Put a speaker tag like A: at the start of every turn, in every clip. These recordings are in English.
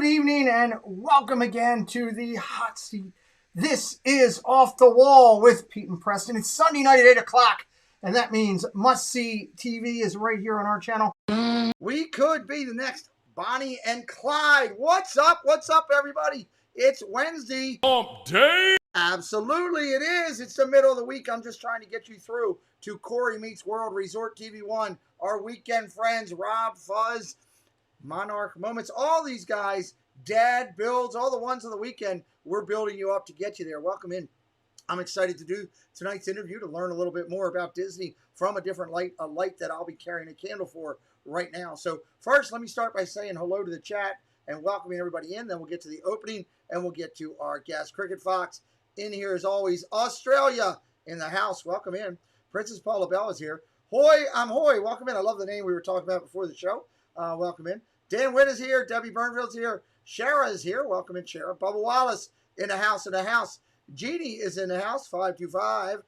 A: Good evening and welcome again to the hot seat. This is Off the Wall with Pete and Preston. It's Sunday night at 8 o'clock, and that means Must See TV is right here on our channel. We could be the next Bonnie and Clyde. What's up? What's up, everybody? It's Wednesday.
B: Hump day.
A: Absolutely, it is. It's the middle of the week. I'm just trying to get you through to Corey Meets World, Resort TV1, our weekend friends, Rob, Fuzz, Monarch Moments, all these guys, Dad Builds, all the ones on the weekend. We're building you up to get you there. Welcome in. I'm excited to do tonight's interview to learn a little bit more about Disney from a different light, a light that I'll be carrying a candle for right now. So first, let me start by saying hello to the chat and welcoming everybody in. Then we'll get to the opening and we'll get to our guest. Cricket Fox in here as always. Australia in the house. Welcome in. Princess Paula Bell is here. Hoy, I'm Hoy. Welcome in. I love the name we were talking about before the show. Welcome in. Dan Witt is here. Debbie Burnfield's here. Shara is here. Welcome in, Shara. Bubba Wallace in the house. Jeannie is in the house. 525.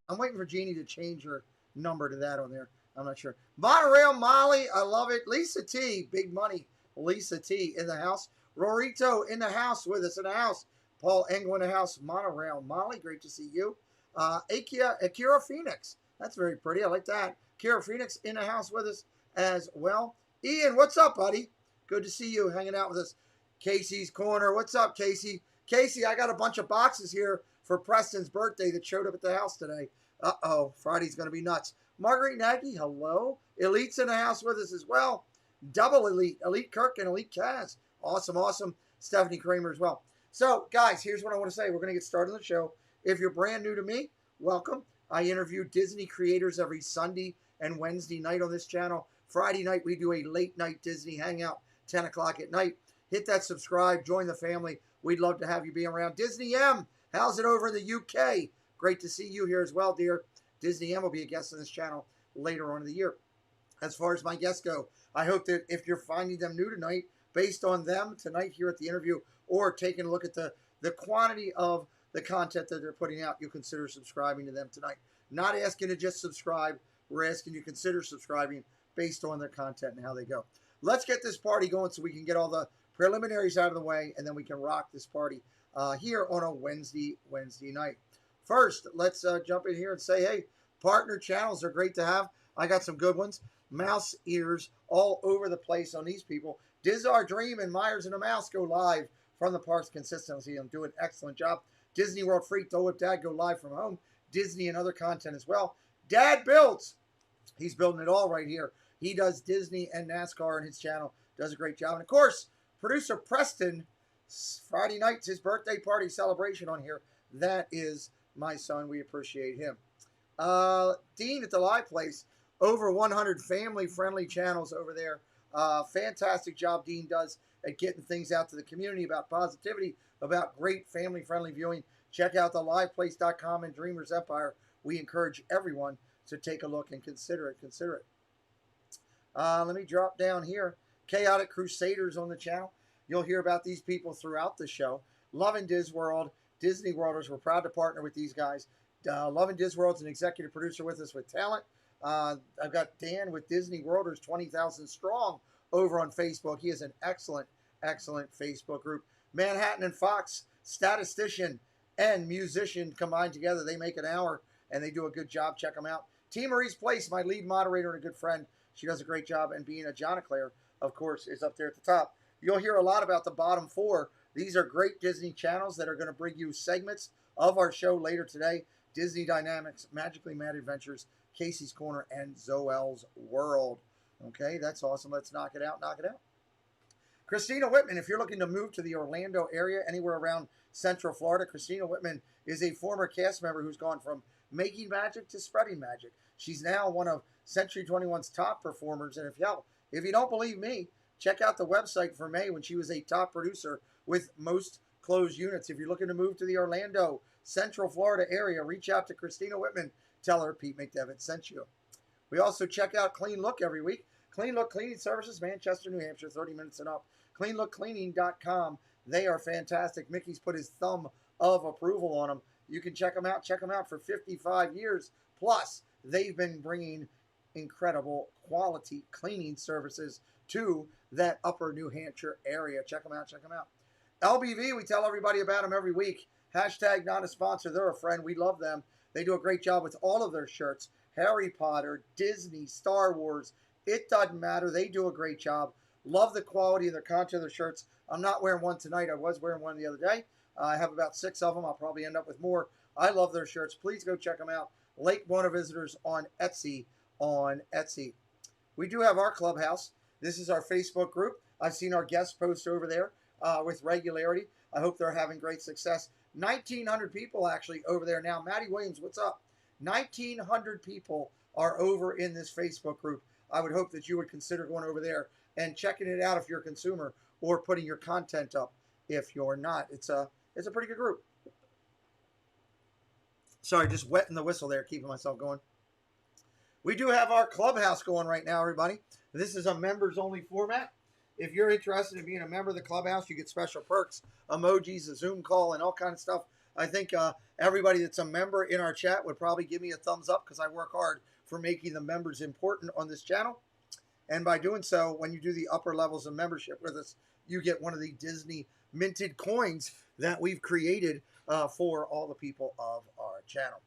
A: I'm waiting for Jeannie to change her number to that on there. I'm not sure. Monorail Molly. I love it. Lisa T. Big money. Lisa T. in the house. Rorito in the house with us in the house. Paul Engel in the house. Monorail Molly. Great to see you. Akira Phoenix. That's very pretty. I like that. Kira Phoenix in the house with us as well. Ian, what's up, buddy? Good to see you hanging out with us. Casey's Corner. What's up, Casey? Casey, I got a bunch of boxes here for Preston's birthday that showed up at the house today. Uh-oh, Friday's going to be nuts. Marguerite Nagy, hello. Elite's in the house with us as well. Double Elite. Elite Kirk and Elite Kaz. Awesome, awesome. Stephanie Kramer as well. So, guys, here's what I want to say. We're going to get started on the show. If you're brand new to me, welcome. I interview Disney creators every Sunday and Wednesday night on this channel. Friday night, we do a late night Disney hangout, 10 o'clock at night. Hit that subscribe, join the family. We'd love to have you be around. Disney M, how's it over in the UK? Great to see you here as well, dear. Disney M will be a guest on this channel later on in the year. As far as my guests go, I hope that if you're finding them new tonight, based on them tonight here at the interview, or taking a look at the quantity of the content that they're putting out, you'll consider subscribing to them tonight. Not asking to just subscribe. We're asking you to consider subscribing based on their content and how they go. Let's get this party going so we can get all the preliminaries out of the way, and then we can rock this party here on a Wednesday night. First, let's jump in here and say, hey, partner channels are great to have. I got some good ones. Mouse ears all over the place on these people. Diz Our Dream and Myers and the Mouse go live from the parks consistently and do an excellent job. Disney World Freak, Dole Whip Dad go live from home. Disney and other content as well. Dad Builds. He's building it all right here. He does Disney and NASCAR on his channel. Does a great job. And, of course, producer Preston, Friday night's his birthday party celebration on here. That is my son. We appreciate him. Dean at the Live Place. Over 100 family-friendly channels over there. Fantastic job Dean does at getting things out to the community about positivity, about great family-friendly viewing. Check out the liveplace.com and Dreamers Empire. We encourage everyone to take a look and consider it. Let me drop down here. Chaotic Crusaders on the channel. You'll hear about these people throughout the show. Love and Diz World, Disney Worlders. We're proud to partner with these guys. Love and Diz World's an executive producer with us with talent. I've got Dan with Disney Worlders, 20,000 strong over on Facebook. He has an excellent Facebook group. Manhattan and Fox, statistician and musician combined together. They make an hour, and they do a good job. Check them out. T. Marie's Place, my lead moderator and a good friend. She does a great job, and being a Jonaclair, of course, is up there at the top. You'll hear a lot about the bottom four. These are great Disney channels that are going to bring you segments of our show later today. Disney Dynamicks, Magically Mad Adventures, Casey's Corner, and Zoel's World. Okay, that's awesome. Let's knock it out. Cristina Wittmann, if you're looking to move to the Orlando area, anywhere around Central Florida, Cristina Wittmann is a former cast member who's gone from making magic to spreading magic. She's now one of Century 21's top performers. And if you don't believe me, check out the website for May when she was a top producer with most closed units. If you're looking to move to the Orlando, Central Florida area, reach out to Cristina Wittmann. Tell her Pete McDevitt sent you. We also check out Clean Look every week. Clean Look Cleaning Services, Manchester, New Hampshire, 30 minutes and up. CleanLookCleaning.com. They are fantastic. Mickey's put his thumb of approval on them. You can check them out. Check them out for 55 years. Plus, they've been bringing incredible quality cleaning services to that upper New Hampshire area. Check them out. Check them out. LBV, we tell everybody about them every week. Hashtag not a sponsor. They're a friend. We love them. They do a great job with all of their shirts. Harry Potter, Disney, Star Wars. It doesn't matter. They do a great job. Love the quality of their content of their shirts. I'm not wearing one tonight. I was wearing one the other day. I have about 6 of them. I'll probably end up with more. I love their shirts. Please go check them out. Lake Buena Visitors on Etsy. We do have our Clubhouse. This is our Facebook group. I've seen our guests post over there with regularity. I hope they're having great success. 1,900 people actually over there now. Maddie Williams, what's up? 1,900 people are over in this Facebook group. I would hope that you would consider going over there and checking it out if you're a consumer, or putting your content up if you're not. It's a pretty good group. Sorry, just wetting the whistle there, keeping myself going. We do have our Clubhouse going right now, everybody. This is a members-only format. If you're interested in being a member of the Clubhouse, you get special perks, emojis, a Zoom call, and all kinds of stuff. I think everybody that's a member in our chat would probably give me a thumbs up, because I work hard for making the members important on this channel. And by doing so, when you do the upper levels of membership with us, you get one of the Disney minted coins that we've created for all the people of our channel.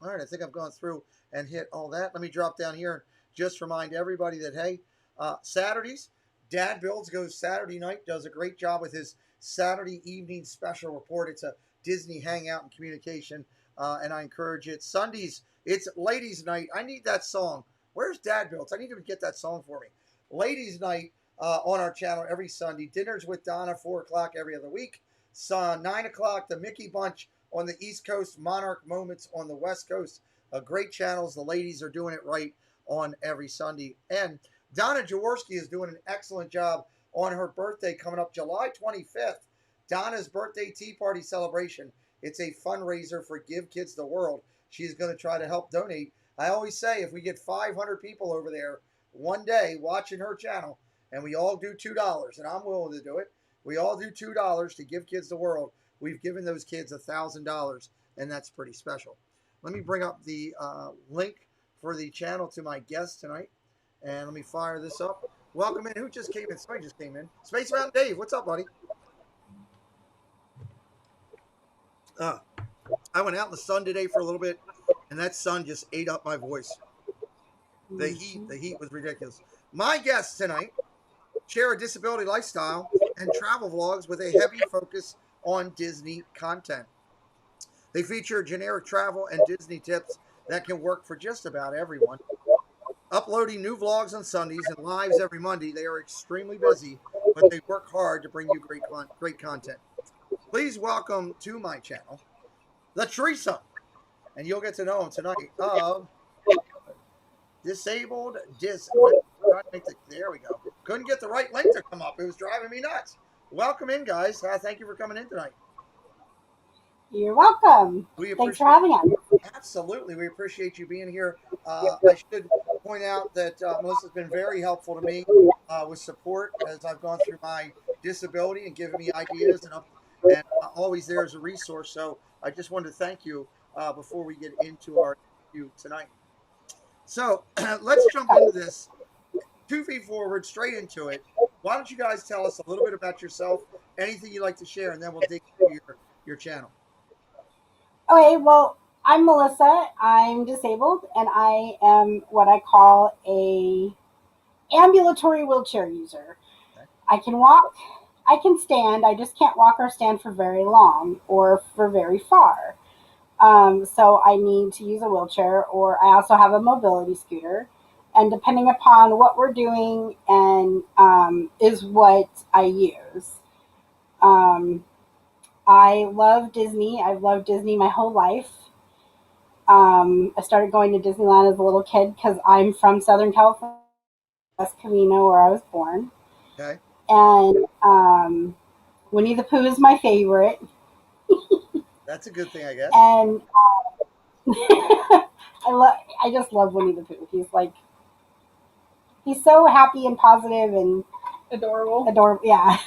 A: All right, I think I've gone through and hit all that. Let me drop down here and just remind everybody that, hey, Saturdays, Dad Builds goes Saturday night, does a great job with his Saturday evening special report. It's a Disney hangout and communication, and I encourage it. Sundays, it's Ladies Night. I need that song. Where's Dad Builds? I need him to get that song for me. Ladies Night on our channel every Sunday. Dinners with Donna, 4 o'clock every other week. 9 o'clock, the Mickey Bunch on the East Coast, Monarch Moments on the West Coast. Great channels. The ladies are doing it right on every Sunday. And Donna Jaworski is doing an excellent job on her birthday coming up July 25th. Donna's birthday tea party celebration. It's a fundraiser for Give Kids the World. She's going to try to help donate. I always say, if we get 500 people over there one day watching her channel, and we all do $2, and I'm willing to do it, we all do $2 to Give Kids the World, we've given those kids $1,000, and that's pretty special. Let me bring up the link for the channel to my guest tonight, and let me fire this up. Welcome in. Who just came in? Somebody just came in. Space Mountain Dave, what's up, buddy? I went out in the sun today for a little bit, and that sun just ate up my voice. The heat was ridiculous. My guests tonight share a disability lifestyle and travel vlogs with a heavy focus on Disney content. They feature generic travel and Disney tips that can work for just about everyone. Uploading new vlogs on Sundays and lives every Monday, they are extremely busy, but they work hard to bring you great content. Please welcome to my channel, the threesome, and you'll get to know them tonight, of Disabled Disventures. There we go. Couldn't get the right link to come up. It was driving me nuts. Welcome in, guys. Thank you for coming in tonight.
B: You're welcome. Thanks for having us.
A: Absolutely. We appreciate you being here. I should point out that Melissa's been very helpful to me with support as I've gone through my disability and giving me ideas, and always there as a resource. So I just wanted to thank you before we get into our interview tonight. So let's jump into this. 2 feet forward, straight into it. Why don't you guys tell us a little bit about yourself, anything you'd like to share, and then we'll dig into your channel.
B: Okay, well, I'm Melissa. I'm disabled, and I am what I call a ambulatory wheelchair user. Okay. I can walk, I can stand, I just can't walk or stand for very long or for very far. So I need to use a wheelchair, or I also have a mobility scooter. And depending upon what we're doing and is what I use. I love Disney. I've loved Disney my whole life. I started going to Disneyland as a little kid because I'm from Southern California, West Covina, where I was born.
A: Okay.
B: And Winnie the Pooh is my favorite.
A: That's a good thing, I guess.
B: And I just love Winnie the Pooh. He's so happy and positive and
C: adorable.
B: Yeah.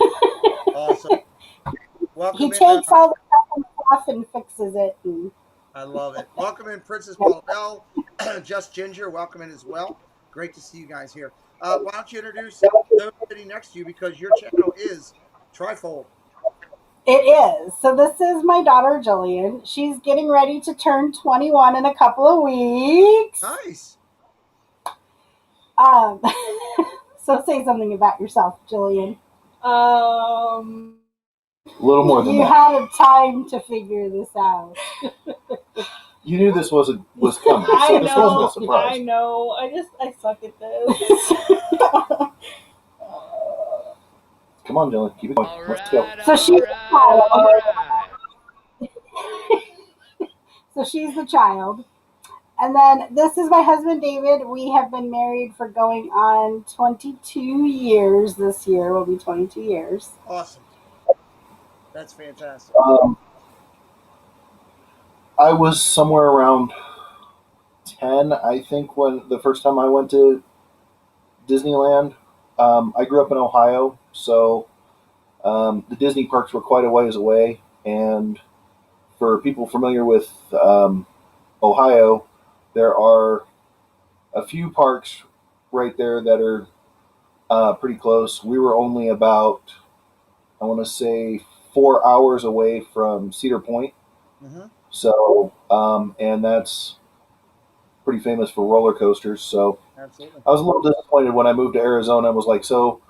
A: Awesome. Welcome
B: he takes all the stuff and fixes it.
A: I love it. Welcome in, Princess Paula Bell. Just Ginger, welcome in as well. Great to see you guys here. Why don't you introduce those sitting next to you, because your channel is trifold.
B: It is. So this is my daughter, Jillian. She's getting ready to turn 21 in a couple of weeks.
A: Nice.
B: So say something about yourself, Jillian.
C: A little more than
B: you
C: that.
B: You had time to figure this out.
C: You knew this was coming, so this wasn't a surprise.
D: I know. I suck at this.
C: Come on, Jillian, keep it going. Let's go.
B: So she's the child. So she's the child. And then this is my husband, David. We have been married for going on 22 years this year. Will be 22 years.
A: Awesome. That's fantastic.
C: I was somewhere around 10, I think, when the first time I went to Disneyland. I grew up in Ohio, so the Disney parks were quite a ways away. And for people familiar with Ohio, there are a few parks right there that are pretty close. We were only about, I want to say, 4 hours away from Cedar Point.
A: Mm-hmm.
C: So, and that's pretty famous for roller coasters. So
A: absolutely.
C: I was a little disappointed when I moved to Arizona. I was like, so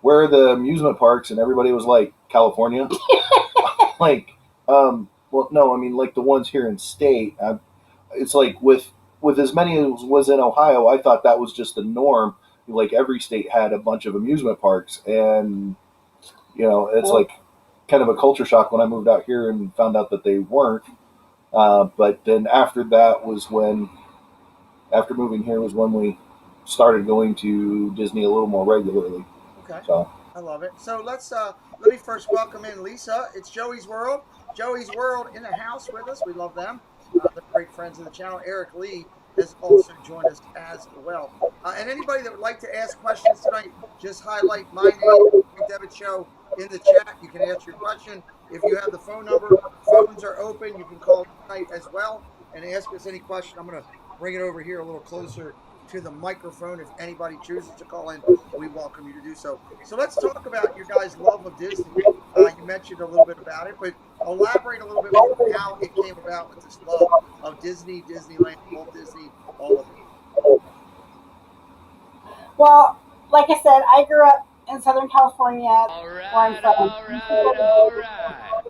C: where are the amusement parks? And everybody was like, California. Like, well, no, I mean, like the ones here in state. It's like with as many as was in Ohio, I thought that was just the norm. Like every state had a bunch of amusement parks, and it's like kind of a culture shock when I moved out here and found out that they weren't. But then after that was when, after moving here, was when we started going to Disney a little more regularly.
A: Okay.
C: So
A: I love it. So let me first welcome in Lisa. It's Joey's World. Joey's World in the house with us. We love them. They're great friends of the channel. Eric Lee has also joined us as well. And anybody that would like to ask questions tonight, just highlight my name, McDevitt Show, in the chat. You can ask your question. If you have the phone number, phones are open. You can call tonight as well and ask us any question. I'm going to bring it over here a little closer to the microphone. If anybody chooses to call in, we welcome you to do so. So let's talk about your guys' love of Disney. You mentioned a little bit about it, but elaborate a little bit more on how it came about with this love of Disney, Disneyland, Walt Disney, all of it.
B: Well, like I said, I grew up in Southern California, where I'm from.
E: All right.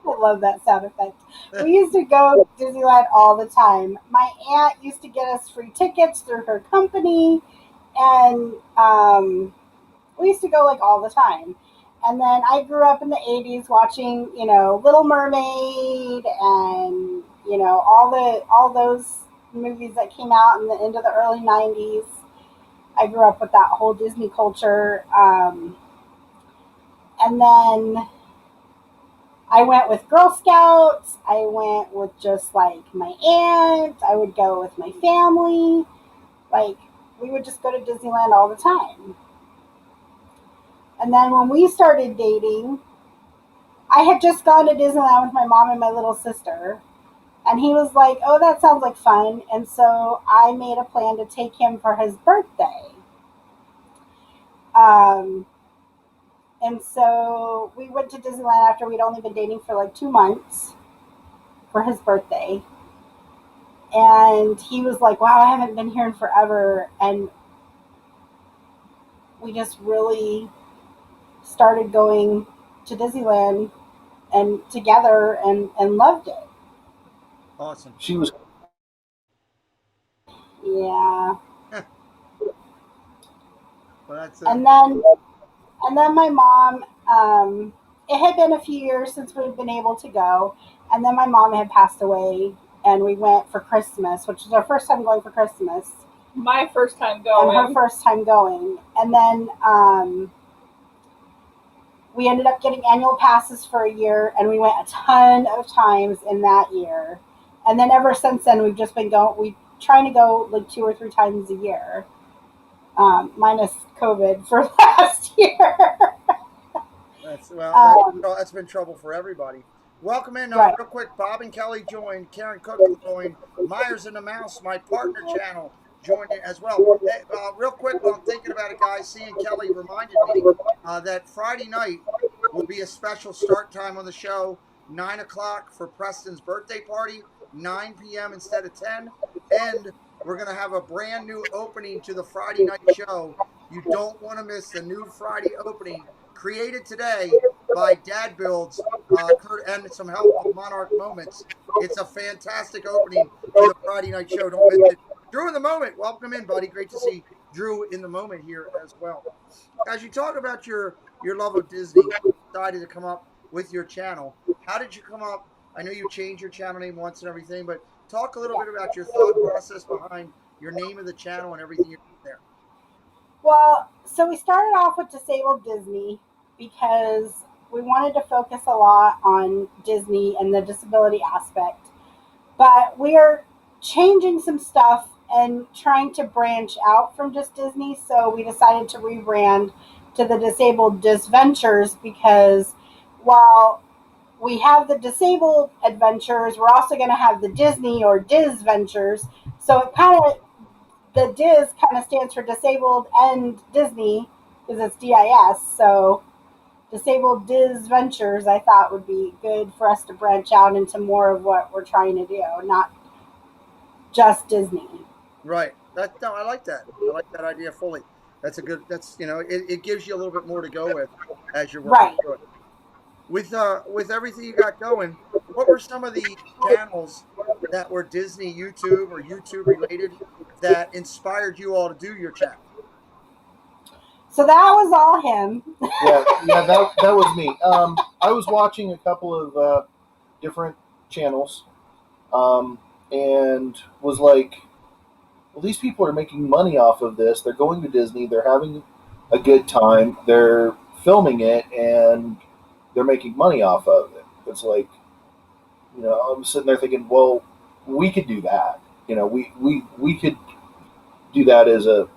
B: I love that sound effect. We used to go to Disneyland all the time. My aunt used to get us free tickets through her company, and we used to go like all the time. And then I grew up in the 80s watching, Little Mermaid and, all those movies that came out in the end of the early 90s. I grew up with that whole Disney culture. And then I went with Girl Scouts. I went with just like my aunt. I would go with my family. Like, we would just go to Disneyland all the time. And then when we started dating, I had just gone to Disneyland with my mom and my little sister. And he was like, oh, that sounds like fun. And so I made a plan to take him for his birthday. And so we went to Disneyland after we'd only been dating for like 2 months for his birthday. And he was like, wow, I haven't been here in forever. And we just really started going to Disneyland and together and loved it.
A: Awesome.
C: she was.
B: Yeah.
A: Well, that's
B: And then my mom, it had been a few years since we'd been able to go. And then my mom had passed away, and we went for Christmas, which was our first time going for Christmas.
D: My first time going.
B: And her first time going. And then we ended up getting annual passes for a year, and we went a ton of times in that year. And then ever since then, we've just been trying to go like 2 or 3 times a year, minus COVID for last year.
A: that's been trouble for everybody. Welcome in.
B: Right.
A: Real quick, Bob and Kelly joined. Karen Cook joined. Myers and the Mouse, my partner channel, joined in as well. Hey, real quick, while I'm thinking about it, guys, seeing Kelly reminded me that Friday night will be a special start time on the show, 9 o'clock for Preston's birthday party, 9 p.m. instead of 10. And we're going to have a brand new opening to the Friday night show. You don't want to miss the new Friday opening created today by Dad Builds, and some help of Monarch Moments. It's a fantastic opening to the Friday night show. Don't miss it. Drew in the Moment, welcome in, buddy. Great to see Drew in the Moment here as well. As you talk about your love of Disney, decided to come up with your channel. How did you come up? I know you changed your channel name once and everything, but talk a little bit about your thought process behind your name of the channel and everything you're doing there.
B: Well, so we started off with Disabled Disney because we wanted to focus a lot on Disney and the disability aspect. But we are changing some stuff and trying to branch out from just Disney. So we decided to rebrand to the Disabled DISventures because while we have the Disabled Adventures, we're also going to have the Disney or DisVentures. So it kind of, the Dis kind of stands for Disabled and Disney because it's DIS. So Disabled DisVentures, I thought would be good for us to branch out into more of what we're trying to do, not just Disney.
A: Right. No, I like that. I like that idea fully. That's a good. That's it gives you a little bit more to go with as you're working through it. With everything you got going, what were some of the channels that were Disney YouTube or YouTube related that inspired you all to do your channel?
B: So that was all him.
C: Yeah, that was me. I was watching a couple of different channels, and was like, well, these people are making money off of this. They're going to Disney. They're having a good time. They're filming it, and they're making money off of it. It's like, I'm sitting there thinking, well, we could do that. We could do that as a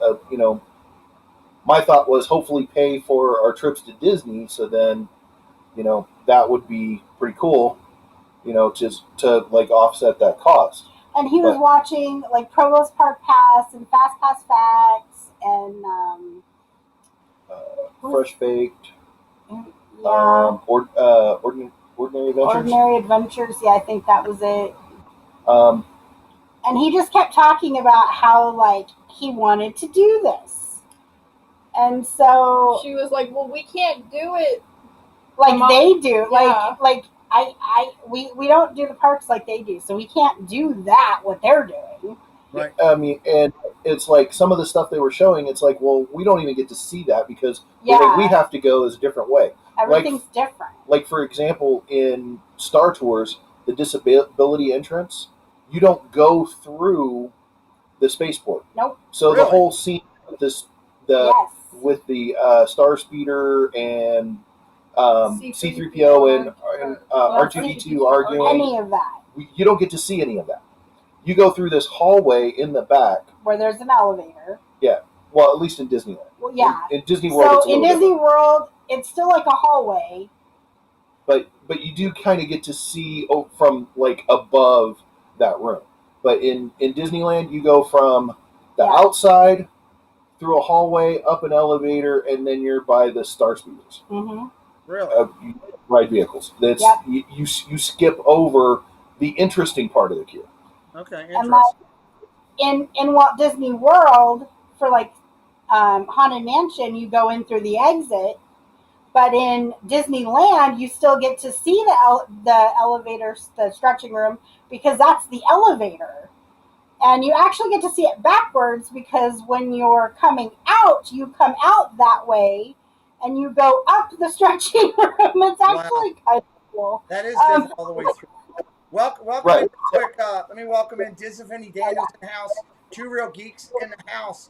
C: my thought was hopefully pay for our trips to Disney. So then, that would be pretty cool, just to like offset that cost.
B: And he was watching like Provost Park Pass and Fast Pass Facts and
C: Fresh Baked.
B: Yeah.
C: Ordinary Adventures.
B: Ordinary Adventures. Yeah, I think that was it.
C: Um,
B: and he just kept talking about how like he wanted to do this. And so
D: she was like, well, we can't do it
B: like they do.
D: Yeah.
B: Like we don't do the parks like they do. So we can't do that what they're doing.
A: Right.
C: I mean, and it's like some of the stuff they were showing, it's like, well, we don't even get to see that because the way we have to go is a different way.
B: Everything's different.
C: Like, for example, in Star Tours, the disability entrance, you don't go through the spaceport.
B: Nope.
C: So
A: Really?
C: the whole scene with with the Star Speeder and C-3PO and R2-D2 arguing.
B: Any of that.
C: You don't get to see any of that. You go through this hallway in the back
B: where there's an elevator.
C: Yeah. Well, at least in Disneyland.
B: Well, yeah.
C: In Disney World,
B: so in Disney World, it's still like a hallway.
C: But you do kind of get to see from like above that room. But in Disneyland, you go from the outside through a hallway, up an elevator, and then you're by the Star Speeders.
B: Mm-hmm.
A: Really?
C: You ride vehicles. That's you skip over the interesting part of the queue.
A: Okay,
B: and
A: interesting.
B: In Walt Disney World, for like Haunted Mansion, you go in through the exit, but in Disneyland, you still get to see the elevator, the stretching room, because that's the elevator. And you actually get to see it backwards because when you're coming out, you come out that way and you go up the stretching room. It's actually kind of cool.
A: That is good all the way through. Welcome in quick. Let me welcome in Disney Daniels in the house. Two Real Geeks in the house.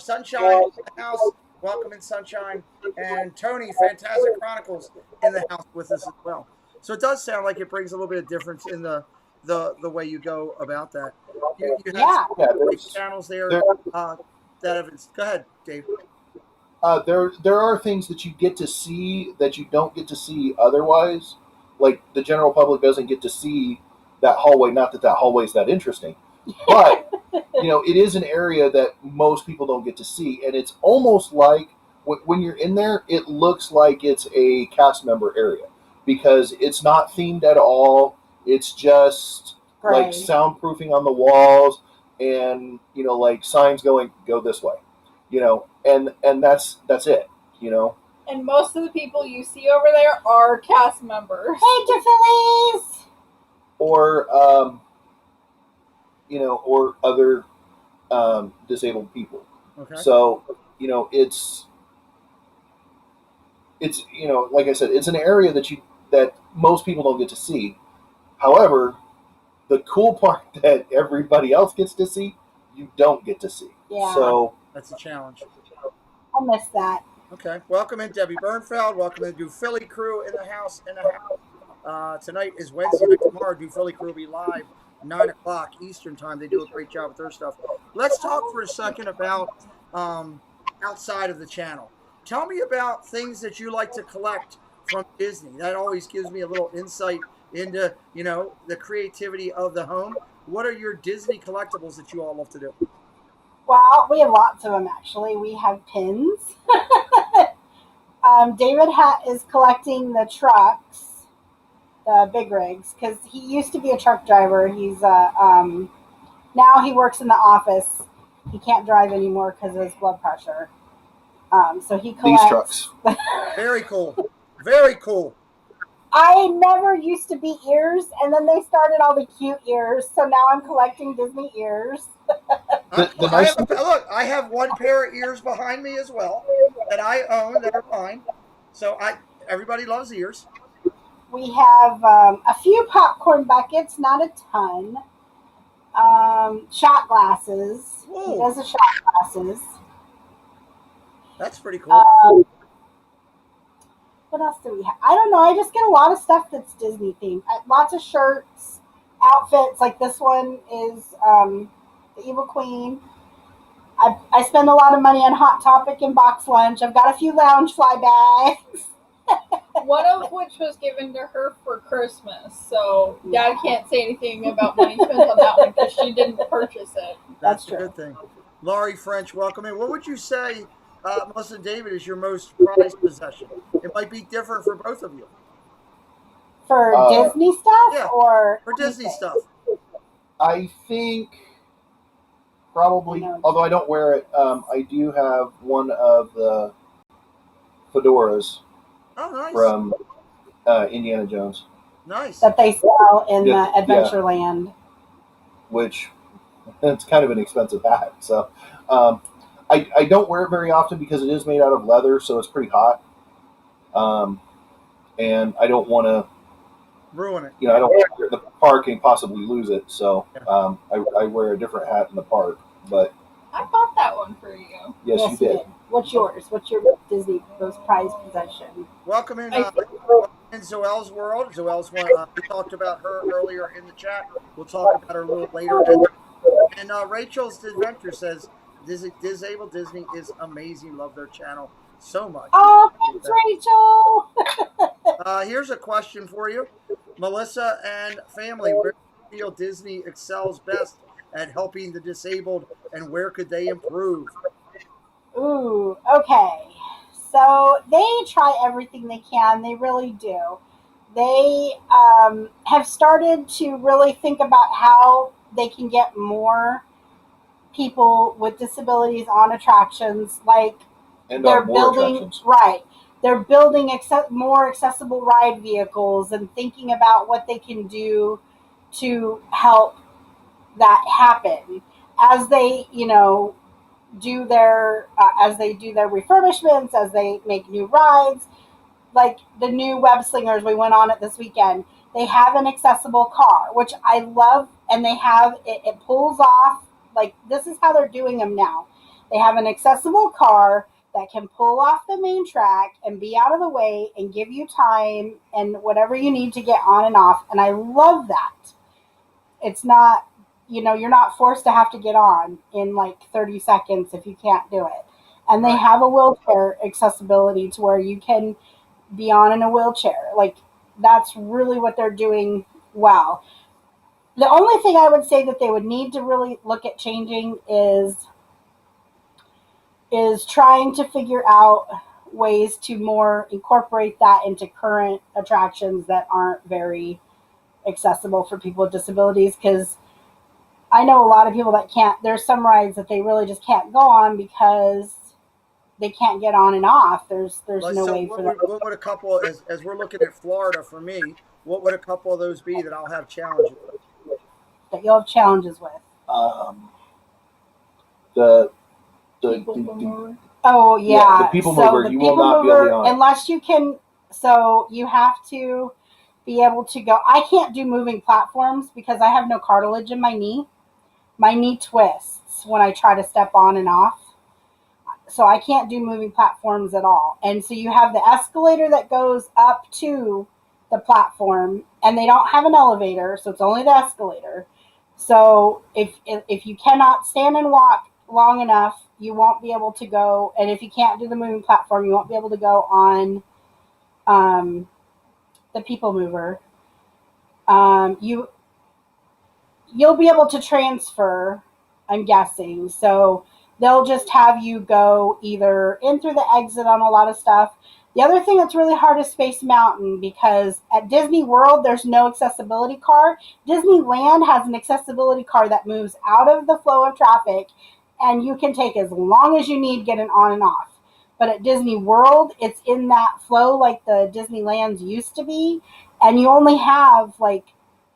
A: Sunshine in the house. Welcome in, Sunshine. And Tony, Fantastic Chronicles, in the house with us as well. So it does sound like it brings a little bit of difference in the way you go about that. You have some channels there that have. Go ahead, Dave.
C: There are things that you get to see that you don't get to see otherwise. like the general public doesn't get to see that hallway. Not that hallway is that interesting, but it is an area that most people don't get to see, and it's almost like when you're in there, it looks like it's a cast member area because it's not themed at all. It's just like soundproofing on the walls, and like signs going go this way, and that's it.
D: And most of the people you see over there are cast members.
B: Hey, Phillies!
C: Or or other disabled people.
A: Okay.
C: So it's like I said, it's an area that most people don't get to see. However, the cool part that everybody else gets to see, you don't get to see.
B: Yeah.
C: So
A: that's a challenge.
B: I'll miss that.
A: Okay. Welcome in, Debbie Bernfeld. Welcome in, Do Philly Crew in the house. Tonight is Wednesday night. Tomorrow, Do Philly Crew will be live 9 o'clock Eastern time. They do a great job with their stuff. Let's talk for a second about outside of the channel. Tell me about things that you like to collect from Disney. That always gives me a little insight into, the creativity of the home. What are your Disney collectibles that you all love to do?
B: Well, we have lots of them, actually. We have pins. David is collecting the trucks, the big rigs, because he used to be a truck driver. He's now he works in the office. He can't drive anymore because of his blood pressure. So he collects
C: these trucks.
A: Very cool. Very cool.
B: I never used to be ears, and then they started all the cute ears. So now I'm collecting Disney ears.
A: I have one pair of ears behind me as well that I own that are mine. So everybody loves ears.
B: We have a few popcorn buckets, not a ton. Shot glasses.
A: Whoa.
B: He does the shot glasses.
A: That's pretty cool.
B: What else do we have? I don't know. I just get a lot of stuff that's Disney themed. Lots of shirts, outfits. Like this one is the Evil Queen. I spend a lot of money on Hot Topic and Box Lunch. I've got a few Loungefly bags.
D: One of which was given to her for Christmas. So Dad can't say anything about money spent on that one because she didn't purchase it.
A: That's a good thing. Laurie French, welcome in. What would you say, Melissa and David, is your most prized possession? It might be different for both of you.
B: For Disney stuff?
A: Yeah,
B: or
A: for Disney stuff.
C: I think probably, although I don't wear it, I do have one of the fedoras from Indiana Jones.
A: Nice.
B: That they sell in Adventureland.
C: Yeah. Which, it's kind of an expensive hat. So I don't wear it very often because it is made out of leather, so it's pretty hot. And I don't want to
A: ruin it.
C: I don't want the park and possibly lose it. So I wear a different hat in the park. But
D: I bought that one for you.
C: Yes, you did.
B: What's yours? What's your Disney most prized possession?
A: Welcome in Zoel's world. Zoel's one. We talked about her earlier in the chat. We'll talk about her a little later. And Rachel's Disventure says, Disabled Disney is amazing. Love their channel so much.
B: Oh, thanks, Rachel.
A: Here's a question for you. Melissa and family, where do you feel Disney excels best at helping the disabled, and where could they improve?
B: Ooh, okay. So they try everything they can. They really do. They have started to really think about how they can get more people with disabilities on attractions. Like they're building, they're building more accessible ride vehicles and thinking about what they can do to help that happen as they, do their refurbishments, as they make new rides. Like the new Web Slingers, we went on it this weekend. They have an accessible car, which I love, and they have it pulls off. Like this is how they're doing them now. They have an accessible car that can pull off the main track and be out of the way and give you time and whatever you need to get on and off. And I love that. It's not, you're not forced to have to get on in like 30 seconds if you can't do it. And they have a wheelchair accessibility to where you can be on in a wheelchair. Like that's really what they're doing well. The only thing I would say that they would need to really look at changing is trying to figure out ways to more incorporate that into current attractions that aren't very accessible for people with disabilities, because I know a lot of people that can't. There's some rides that they really just can't go on because they can't get on and off. There's no
A: So
B: way for them.
A: what would a couple, as we're looking at Florida for me, what would a couple of those be that I'll have challenges with?
B: That you'll have challenges with.
C: The
B: Oh yeah,
C: the people mover, you will not be able to go on it.
B: unless you can. So you have to be able to go. I can't do moving platforms because I have no cartilage in my knee. My knee twists when I try to step on and off. So I can't do moving platforms at all. And so you have the escalator that goes up to the platform, and they don't have an elevator, so it's only the escalator. So if you cannot stand and walk long enough, you won't be able to go. And if you can't do the moving platform, you won't be able to go on the people mover. You'll be able to transfer, I'm guessing. So they'll just have you go either in through the exit on a lot of stuff. The other thing that's really hard is Space Mountain, because at Disney World, there's no accessibility car. Disneyland has an accessibility car that moves out of the flow of traffic, and you can take as long as you need getting on and off. But at Disney World, it's in that flow like the Disneylands used to be, and you only have I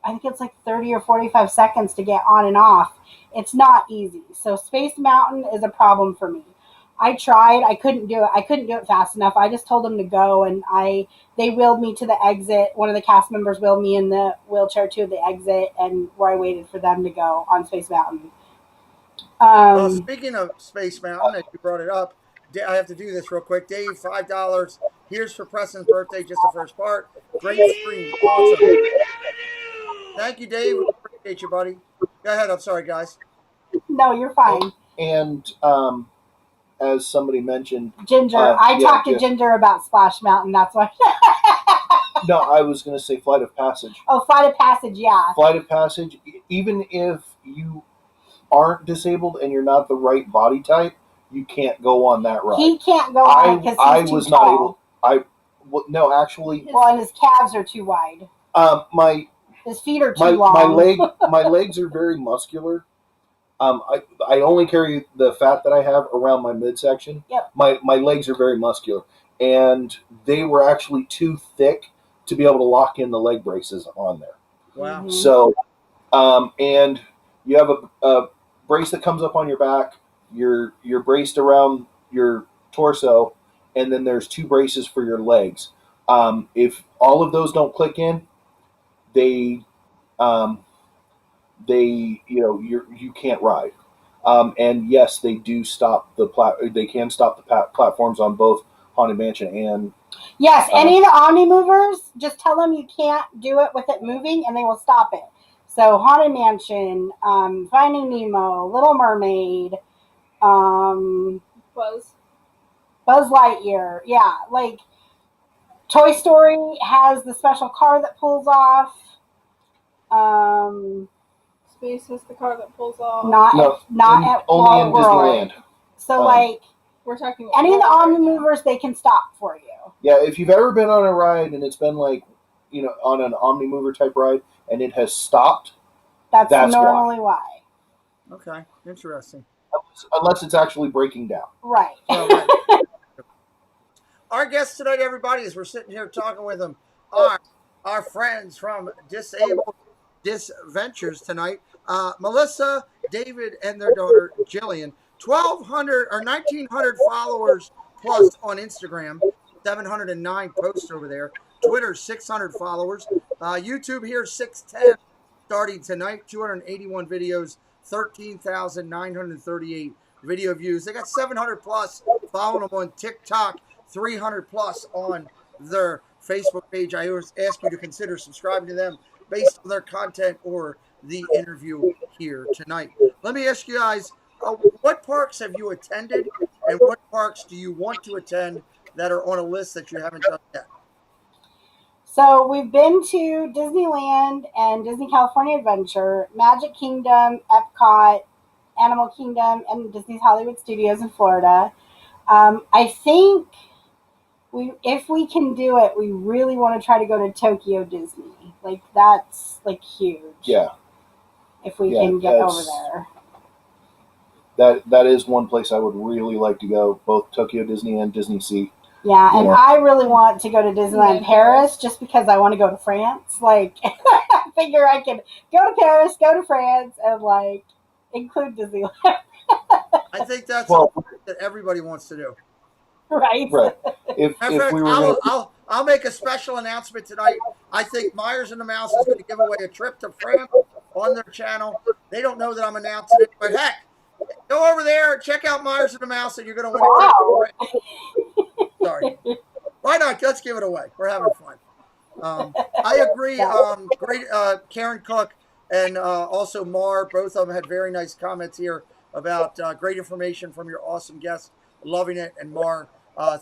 B: think it's 30 or 45 seconds to get on and off. It's not easy. So Space Mountain is a problem for me. I tried. I couldn't do it. I couldn't do it fast enough. I just told them to go, and they wheeled me to the exit. One of the cast members wheeled me in the wheelchair to the exit, and where I waited for them to go on Space Mountain.
A: Well, speaking of Space Mountain, as you brought it up, I have to do this real quick. Dave, $5. Here's for Preston's birthday, just the first part. Great stream. Awesome. Thank you, Dave. Appreciate you, buddy. Go ahead. I'm sorry, guys.
B: No, you're fine.
C: And as somebody mentioned,
B: Ginger. I talked to Ginger about Splash Mountain. That's why.
C: No, I was going to say Flight of Passage.
B: Oh, Flight of Passage, yeah.
C: Flight of Passage, even if you aren't disabled and you're not the right body type, you can't go on that ride.
B: He can't go on it because he's too tall.
C: Not able. No, actually.
B: Well, and his calves are too wide. His feet are too long.
C: My legs are very muscular. I only carry the fat that I have around my midsection.
B: Yep.
C: My legs are very muscular, and they were actually too thick to be able to lock in the leg braces on there.
A: Wow.
B: Mm-hmm.
C: So, and you have a brace that comes up on your back. You're braced around your torso, and then there's two braces for your legs. If all of those don't click in, you can't ride. And yes, they do stop they can stop the platforms on both Haunted Mansion and.
B: Yes, any of the Omni movers, just tell them you can't do it with it moving, and they will stop it. So Haunted Mansion, Finding Nemo, Little Mermaid, Buzz Lightyear, yeah, Toy Story has the special car that pulls off.
D: Space is the car that pulls off.
C: Only in Disneyland.
B: So
D: we're talking
B: any of the Omni movers, they can stop for you.
C: Yeah, if you've ever been on a ride and it's been on an Omni mover type ride and it has stopped,
B: that's normally why.
A: Okay, interesting.
C: Unless it's actually breaking down.
B: Right.
A: Right. Our guests tonight, everybody, as we're sitting here talking with them, are our friends from Disabled DisVentures tonight. Melissa, David, and their daughter, Jillian. 1,200 or 1,900 followers plus on Instagram. 709 posts over there. Twitter, 600 followers. YouTube here, 610. Starting tonight, 281 videos, 13,938 video views. They got 700 plus following them on TikTok, 300 plus on their Facebook page. I always ask you to consider subscribing to them based on their content or the interview here tonight. Let me ask you guys, what parks have you attended, and what parks do you want to attend that are on a list that you haven't done yet?
B: So we've been to Disneyland and Disney California Adventure, Magic Kingdom, Epcot, Animal Kingdom, and Disney's Hollywood Studios in Florida. I think if we can do it, we really want to try to go to Tokyo Disney. Like, that's like huge.
C: Yeah.
B: If we can get over there.
C: That is one place I would really like to go, both Tokyo Disney and Disney Sea.
B: Yeah, and I really want to go to Disneyland Paris just because I want to go to France. Like, I figure I can go to Paris, go to France, and, like, include Disneyland.
A: I think that's something that everybody wants to do.
B: Right.
C: If we were
A: I'll make a special announcement tonight. I think Myers and the Mouse is going to give away a trip to France on their channel. They don't know that I'm announcing it, but heck, go over there, check out Myers and the Mouse, and you're going to win a trip. Sorry. Why not? Let's give it away. We're having fun. I agree. Great. Karen Cook and also Mar, both of them had very nice comments here about great information from your awesome guests. Loving it. And Mar,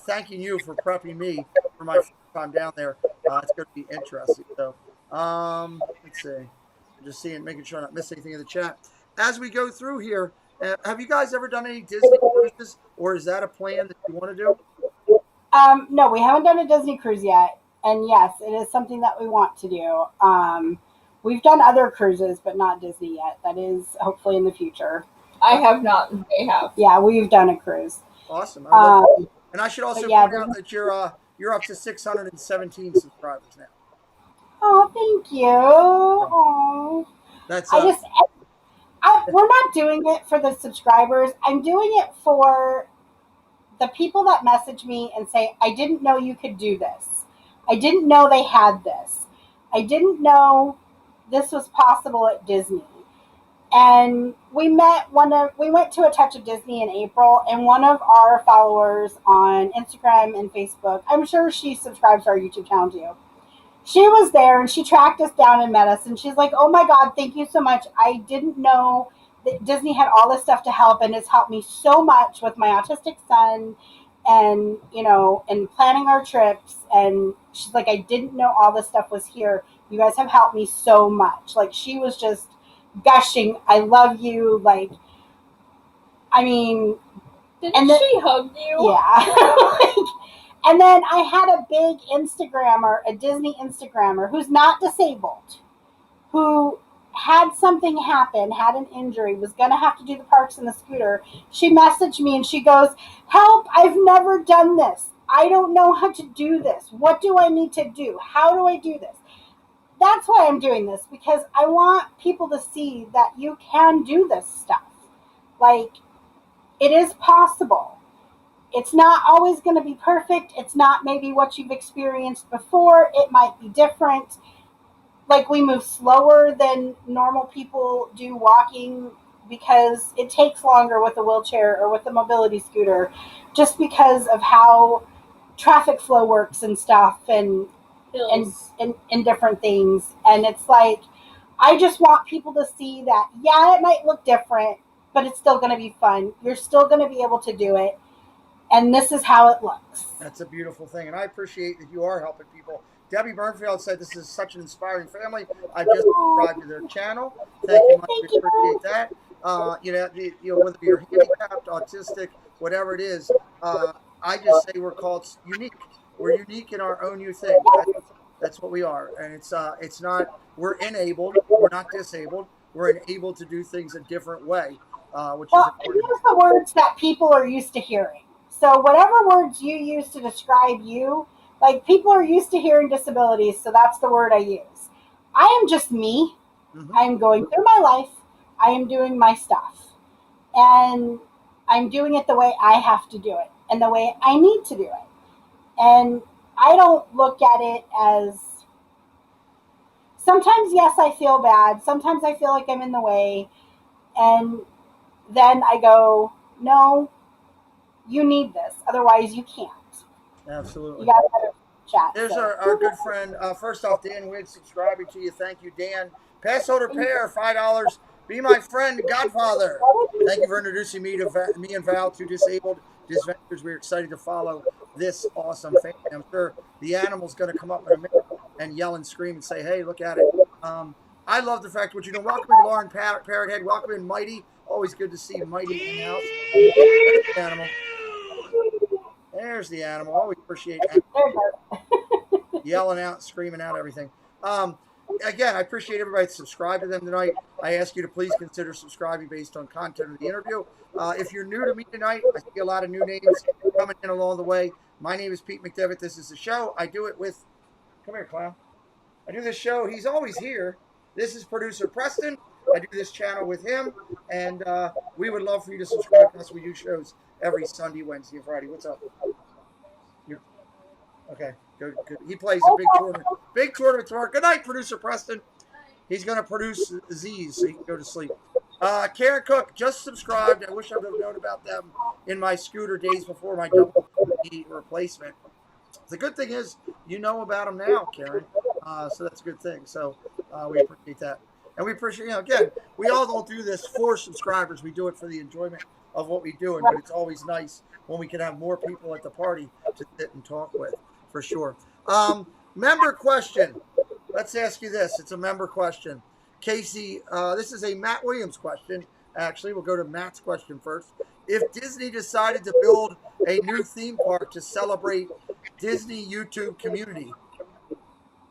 A: thanking you for prepping me for my first time down there. It's going to be interesting. So let's see. I'm just making sure I'm not missing anything in the chat. As we go through here, have you guys ever done any Disney cruises, or is that a plan that you want to do?
B: No, we haven't done a Disney cruise yet. And yes, it is something that we want to do. We've done other cruises, but not Disney yet. That is hopefully in the future.
D: I have not. They have.
B: Yeah, we've done a cruise.
A: Awesome. And I should also point out that you're up to 617 subscribers now.
B: Oh, thank you. Oh.
A: That's
B: we're not doing it for the subscribers. I'm doing it for the people that message me and say, I didn't know you could do this. I didn't know they had this. I didn't know this was possible at Disney. And we went to a Touch of Disney in April, and one of our followers on Instagram and Facebook, I'm sure she subscribes to our YouTube channel too. She was there and she tracked us down and met us, and she's like, oh my God, thank you so much. I didn't know that Disney had all this stuff to help, and it's helped me so much with my autistic son and, and planning our trips. And she's like, I didn't know all this stuff was here. You guys have helped me so much. Like, she was just gushing, I love you. Like, I mean,
D: Didn't she hug you?
B: Yeah. And then I had a big Instagrammer, a Disney Instagrammer, who's not disabled, who had something happen, had an injury, was going to have to do the parks in the scooter. She messaged me and she goes, help, I've never done this. I don't know how to do this. What do I need to do? How do I do this? That's why I'm doing this, because I want people to see that you can do this stuff. Like, it is possible. It's not always going to be perfect. It's not maybe what you've experienced before. It might be different. Like, we move slower than normal people do walking because it takes longer with a wheelchair or with a mobility scooter, just because of how traffic flow works and stuff and different things. And it's like, I just want people to see that, yeah, it might look different, but it's still going to be fun. You're still going to be able to do it. And this is how it looks.
A: That's a beautiful thing. And I appreciate that you are helping people. Debbie Burnfield said this is such an inspiring family. I just subscribed to their channel. Thank you much. We appreciate that. Whether you're handicapped, autistic, whatever it is, I just say we're called unique. We're unique in our own new thing. That's what we are. And it's not, we're enabled. We're not disabled. We're enabled to do things a different way, which is important.
B: Use the words that people are used to hearing. So whatever words you use to describe you, like, people are used to hearing disabilities, so that's the word I use. I am just me. Mm-hmm. I'm going through my life. I am doing my stuff. And I'm doing it the way I have to do it and the way I need to do it. And I don't look at it as, sometimes, yes, I feel bad. Sometimes I feel like I'm in the way. And then I go, no, you need this. Otherwise, you can't.
A: Absolutely.
B: You got to chat.
A: There's our good friend. First off, Dan Witt, subscribing to you. Thank you, Dan. Passholder pair, $5. Be my friend, Godfather. Thank you for introducing me and Val to Disabled Disventures. We're excited to follow this awesome family. I'm sure the animal's going to come up in a minute. and yell and scream and say, hey, look at it. I love the fact what you're doing. Welcome in, Lauren Parrothead. Welcome in, Mighty. Always good to see Mighty in the house. There's the animal. There's the animal. Always appreciate yelling out, screaming out everything. Again, I appreciate everybody subscribe to them tonight. I ask you to please consider subscribing based on content of the interview. If you're new to me tonight, I see a lot of new names coming in along the way. My name is Pete McDevitt. This is the show. I do it with, come here, clown. I do this show. He's always here. This is producer Preston. I do this channel with him, and we would love for you to subscribe to us. We do shows every Sunday, Wednesday, and Friday. What's up? Okay, good. He plays a big tournament tomorrow. Good night, producer Preston. He's going to produce Z's so he can go to sleep. Karen Cook just subscribed. I wish I would have known about them in my scooter days before my double E replacement. The good thing is you know about them now, Karen. So that's a good thing. So we appreciate that. And we appreciate, again, we all don't do this for subscribers. We do it for the enjoyment of what we do. But it's always nice when we can have more people at the party to sit and talk with, for sure. Member question. Let's ask you this. It's a member question. Casey, this is a Matt Williams question. Actually, we'll go to Matt's question first. If Disney decided to build a new theme park to celebrate Disney YouTube community,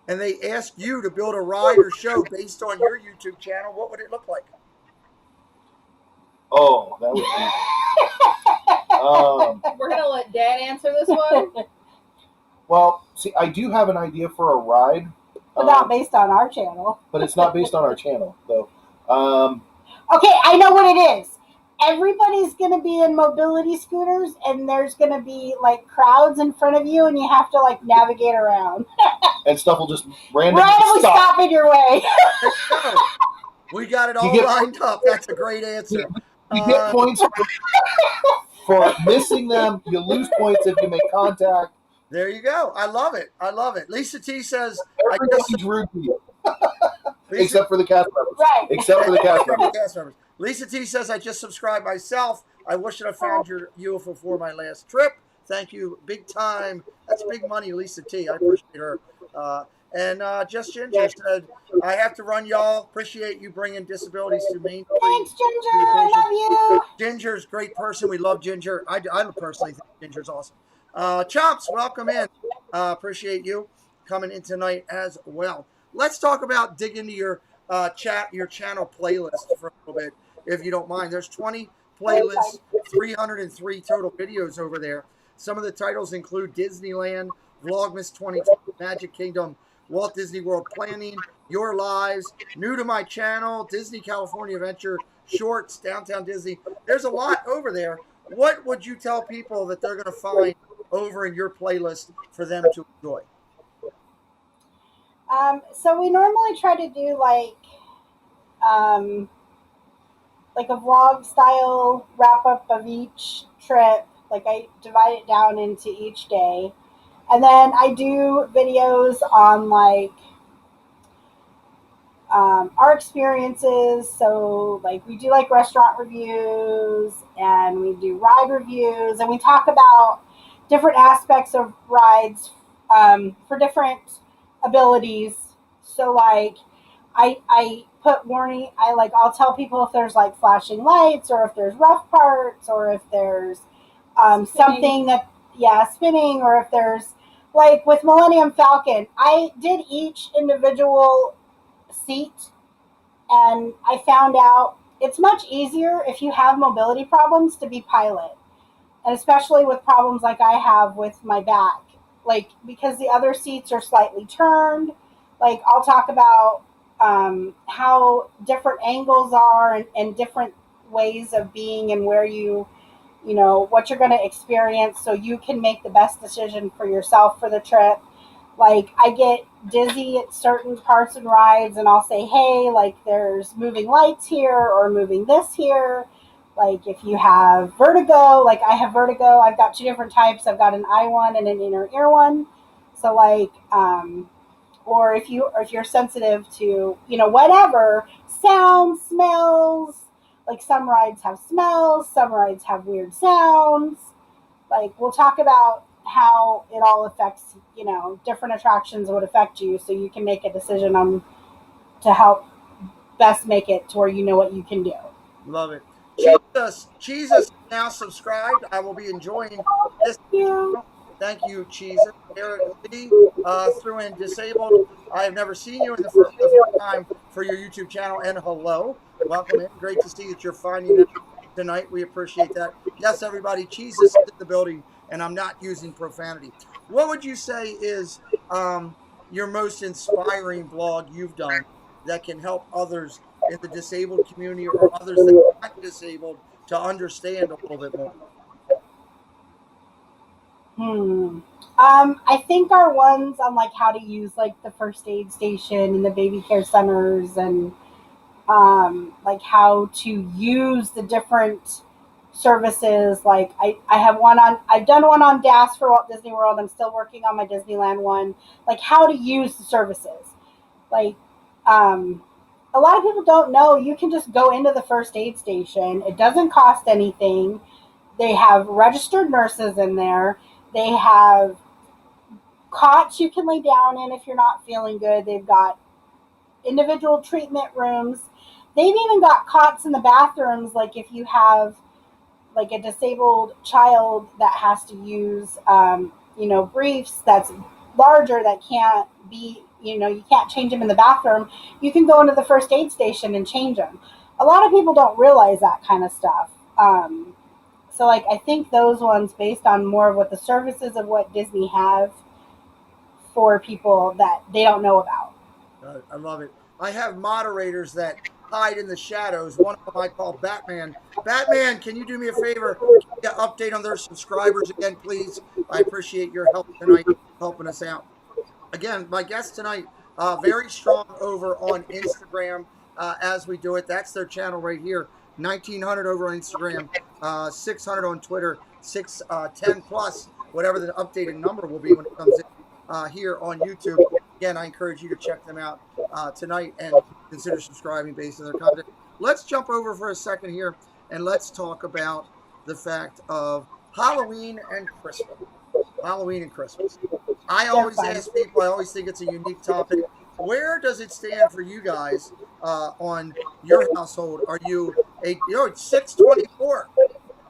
A: and they asked you to build a ride or show based on your YouTube channel, what would it look like?
C: Oh, that would be.
D: We're gonna let Dad answer this one.
C: Well, see, I do have an idea for a ride.
B: But not based on our channel.
C: But it's not based on our channel, though.
B: Okay, I know what it is. Everybody's going to be in mobility scooters, and there's going to be, like, crowds in front of you, and you have to, like, navigate around.
C: And stuff will just randomly
B: stop in your way.
A: We got it all lined up. That's a great answer.
C: You get points for missing them. You lose points if you make contact.
A: There you go. I love it. Lisa T says,
C: everybody's rude to you. Except for the cast members.
B: Right.
C: Except for the cast members.
A: Lisa T says, I just subscribed myself. I wish that I found you before my last trip. Thank you. Big time. That's big money, Lisa T. I appreciate her. And Just Ginger said, I have to run, y'all. Appreciate you bringing disabilities to me.
B: Thanks, Ginger. I love you.
A: Ginger's a great person. We love Ginger. I personally think Ginger's awesome. Chomps, welcome in. Appreciate you coming in tonight as well. Let's talk about dig into your channel playlist for a little bit, if you don't mind. There's 20 playlists, 303 total videos over there. Some of the titles include Disneyland, Vlogmas 2020, Magic Kingdom, Walt Disney World Planning, Your Lives, New to My Channel, Disney California Adventure, Shorts, Downtown Disney. There's a lot over there. What would you tell people that they're going to find over in your playlist for them to enjoy?
B: So we normally try to do like a vlog style wrap up of each trip. Like I divide it down into each day. And then I do videos on like our experiences. So like we do like restaurant reviews and we do ride reviews and we talk about different aspects of rides for different abilities. So like I put warning, I'll tell people if there's like flashing lights or if there's rough parts or if there's something that, spinning, or if there's like with Millennium Falcon, I did each individual seat and I found out it's much easier if you have mobility problems to be pilot. And especially with problems like I have with my back, like because the other seats are slightly turned. Like I'll talk about how different angles are and different ways of being and where you know, what you're going to experience so you can make the best decision for yourself for the trip. Like I get dizzy at certain parts and rides and I'll say, hey, like there's moving lights here or moving this here. Like if you have vertigo, like I have vertigo, I've got two different types. I've got an eye one and an inner ear one. So like, or if you're sensitive to, whatever, sounds, smells, like some rides have smells, some rides have weird sounds. Like we'll talk about how it all affects, different attractions would affect you, so you can make a decision on to help best make it to where you know what you can do.
A: Love it. Jesus now subscribed. I will be enjoying this. Thank you, Jesus. Eric Lee threw in disabled. I have never seen you in the first time for your YouTube channel. And hello, welcome in. Great to see that you're finding that tonight. We appreciate that. Yes, everybody, Jesus is in the building, and I'm not using profanity. What would you say is your most inspiring blog you've done that can help others in the disabled community or others that are not disabled to understand a little bit more?
B: I think our ones on like how to use like the first aid station and the baby care centers, and like how to use the different services. Like I've done one on DAS for Walt Disney World. I'm still working on my Disneyland one. Like how to use the services. Like a lot of people don't know you can just go into the first aid station. It doesn't cost anything. They have registered nurses in there. They have cots you can lay down in if you're not feeling good. They've got individual treatment rooms. They've even got cots in the bathrooms, like if you have like a disabled child that has to use, briefs that's larger that can't be, you can't change them in the bathroom. You can go into the first aid station and change them. A lot of people don't realize that kind of stuff. So like I think those ones based on more of what the services of what Disney have for people that they don't know about.
A: I love it. I have moderators that hide in the shadows. One of them I call Batman. Batman, can you do me a favor? Get an update on their subscribers again, please. I appreciate your help tonight, helping us out. Again, my guest tonight, very strong over on Instagram as we do it. That's their channel right here. 1,900 over on Instagram, 600 on Twitter, 610 plus, whatever the updated number will be when it comes in here on YouTube. Again, I encourage you to check them out tonight and consider subscribing based on their content. Let's jump over for a second here and let's talk about the fact of Halloween and Christmas. Halloween and Christmas. I always ask people, I always think it's a unique topic. Where does it stand for you guys on your household? Are you it's 624.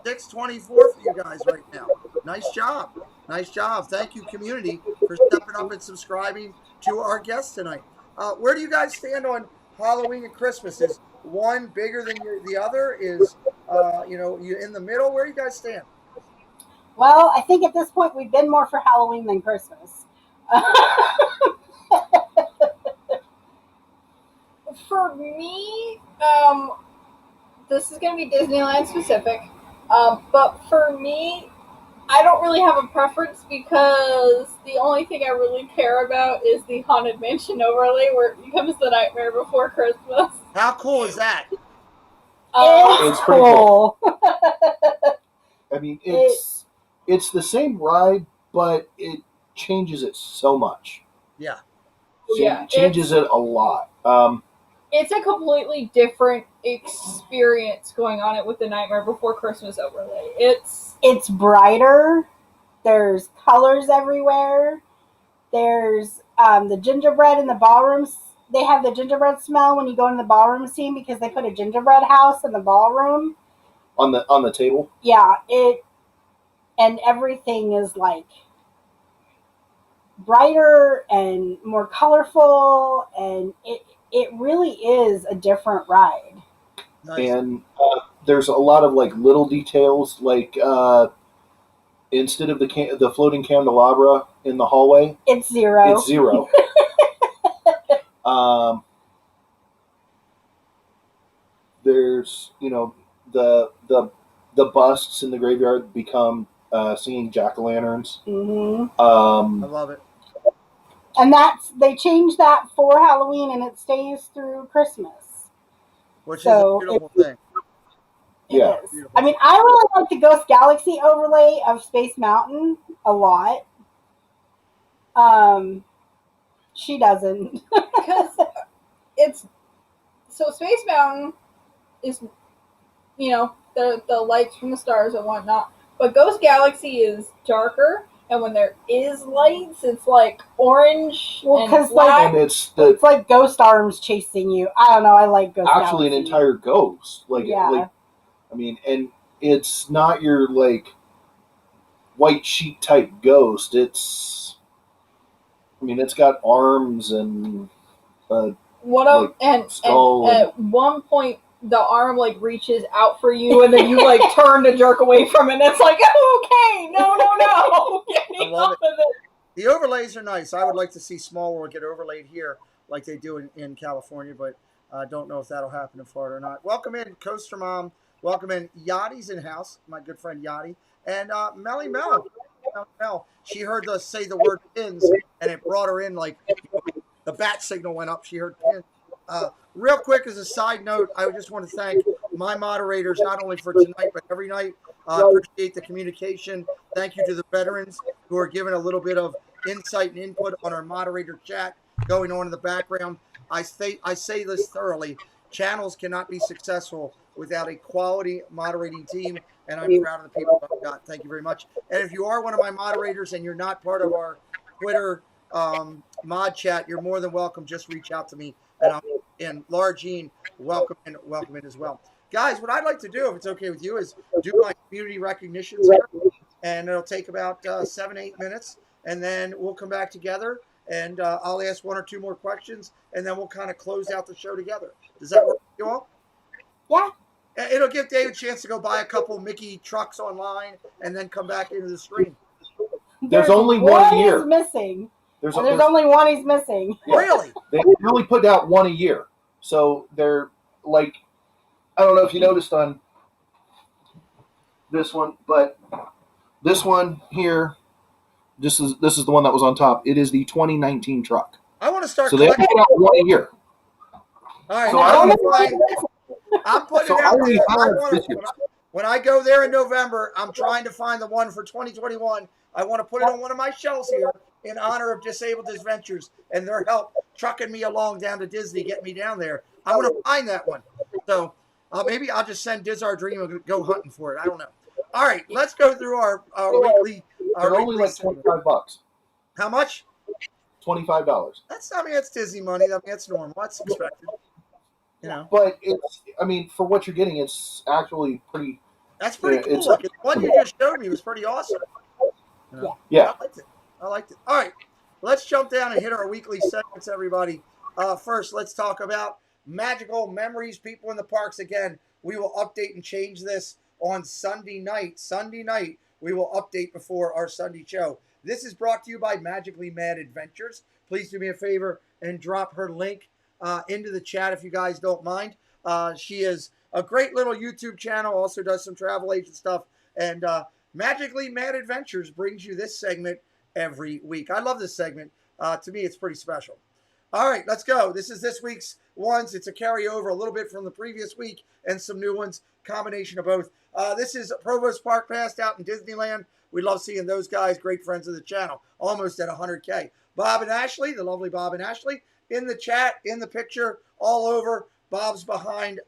A: 624 for you guys right now. Nice job. Nice job. Thank you, community, for stepping up and subscribing to our guest tonight. Where do you guys stand on Halloween and Christmas? Is one bigger than the other? Is you in the middle? Where do you guys stand?
B: Well, I think at this point we've been more for Halloween than Christmas.
D: For me, this is going to be Disneyland specific, but for me, I don't really have a preference because the only thing I really care about is the Haunted Mansion overlay where it becomes the Nightmare Before Christmas.
A: How cool is that?
B: It's pretty cool.
C: I mean, it's the same ride, but it changes it so much.
A: Yeah.
C: It changes it a lot.
D: It's a completely different experience going on it with the Nightmare Before Christmas overlay.
B: It's brighter. There's colors everywhere. There's the gingerbread in the ballrooms. They have the gingerbread smell when you go in the ballroom scene because they put a gingerbread house in the ballroom.
C: On the table?
B: Yeah, and everything is like brighter and more colorful, and it really is a different ride.
A: Nice.
C: And there's a lot of like little details, like instead of the floating candelabra in the hallway,
B: it's zero.
C: There's the busts in the graveyard become singing jack-o'-lanterns.
B: Mm-hmm.
A: I love it.
B: And they changed that for Halloween, and it stays through Christmas.
A: Which is a beautiful thing.
C: Yeah.
B: I mean, I really like the Ghost Galaxy overlay of Space Mountain a lot. She doesn't.
D: Because Space Mountain is, the lights from the stars and whatnot. But Ghost Galaxy is darker, and when there is lights, it's like orange and
B: because
D: black.
C: And it's
B: like ghost arms chasing you. I don't know. I like Ghost
C: actually
B: Galaxy.
C: an entire ghost.
B: Yeah.
C: I mean, and it's not your like white sheet type ghost. It's got arms and skull.
D: And at one point the arm like reaches out for you, and then you like turn to jerk away from it. And it's like, okay, no, get me off of it.
A: The overlays are nice. I would like to see Small World get overlaid here like they do in California, but I don't know if that'll happen in Florida or not. Welcome in, Coaster Mom. Welcome in. Yachty's in house, my good friend Yachty. And Melly Mel. She heard us say the word pins, and it brought her in like the bat signal went up. She heard pins. Real quick, as a side note, I just want to thank my moderators, not only for tonight, but every night. Appreciate the communication. Thank you to the veterans who are giving a little bit of insight and input on our moderator chat going on in the background. I say this thoroughly. Channels cannot be successful without a quality moderating team, and I'm proud of the people I've got. Thank you very much. And if you are one of my moderators and you're not part of our Twitter mod chat, you're more than welcome. Just reach out to me, and Laura Jean, welcome in as well. Guys, what I'd like to do, if it's okay with you, is do my community recognitions here, and it'll take about 7-8 minutes, and then we'll come back together, and I'll ask 1 or 2 more questions, and then we'll kind of close out the show together. Does that work for you all?
B: Yeah.
A: It'll give Dave a chance to go buy a couple Mickey trucks online and then come back into the stream.
C: There's only one a year.
B: He's missing.
C: There's
B: only one he's missing.
A: Really?
C: They only put out one a year. So they're like, I don't know if you noticed on this one, but this one here, this is the one that was on top. It is the 2019 truck.
A: I want to start.
C: So they only put out one a year.
A: All right.
C: So
A: I'm putting it out there. When I go there in November, I'm trying to find the one for 2021. I want to put it on one of my shelves here in honor of Disabled DISventures and their help trucking me along down to Disney, getting me down there. I'm going to find that one. So maybe I'll just send Diz our dream and go hunting for it. I don't know. All right, let's go through our weekly.
C: They're only like $25.
A: How much?
C: $25.
A: That's Disney money. That's normal. That's expected. You know.
C: But for what you're getting, it's actually pretty.
A: That's pretty cool. The one you just showed me was pretty awesome. You know?
C: Yeah.
A: I liked it. All right, let's jump down and hit our weekly segments, everybody. First, let's talk about magical memories. People in the parks. Again, we will update and change this on Sunday night. Sunday night, we will update before our Sunday show. This is brought to you by Magically Mad Adventures. Please do me a favor and drop her link into the chat if you guys don't mind. She is a great little YouTube channel, also does some travel agent stuff, and Magically Mad Adventures brings you this segment every week. I love this segment. To me, it's pretty special. All right, let's go. This is this week's ones. It's a carryover a little bit from the previous week and some new ones, combination of both. This is Provost Park Pass out in Disneyland. We love seeing those guys, great friends of the channel, almost at 100K. Bob and Ashley, the lovely Bob and Ashley, in the chat, in the picture, all over. Bob's behind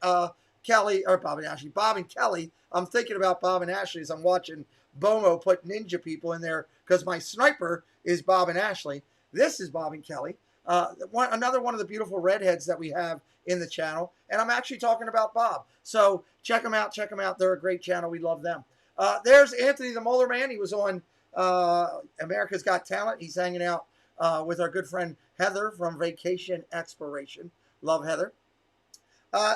A: Kelly, or Bob and Ashley, Bob and Kelly. I'm thinking about Bob and Ashley as I'm watching Bomo put ninja people in there because my sniper is Bob and Ashley. This is Bob and Kelly. Another one of the beautiful redheads that we have in the channel. And I'm actually talking about Bob. So check them out. Check them out. They're a great channel. We love them. There's Anthony the Molar Man. He was on America's Got Talent. He's hanging out with our good friend Heather from Vacation Exploration. Love Heather.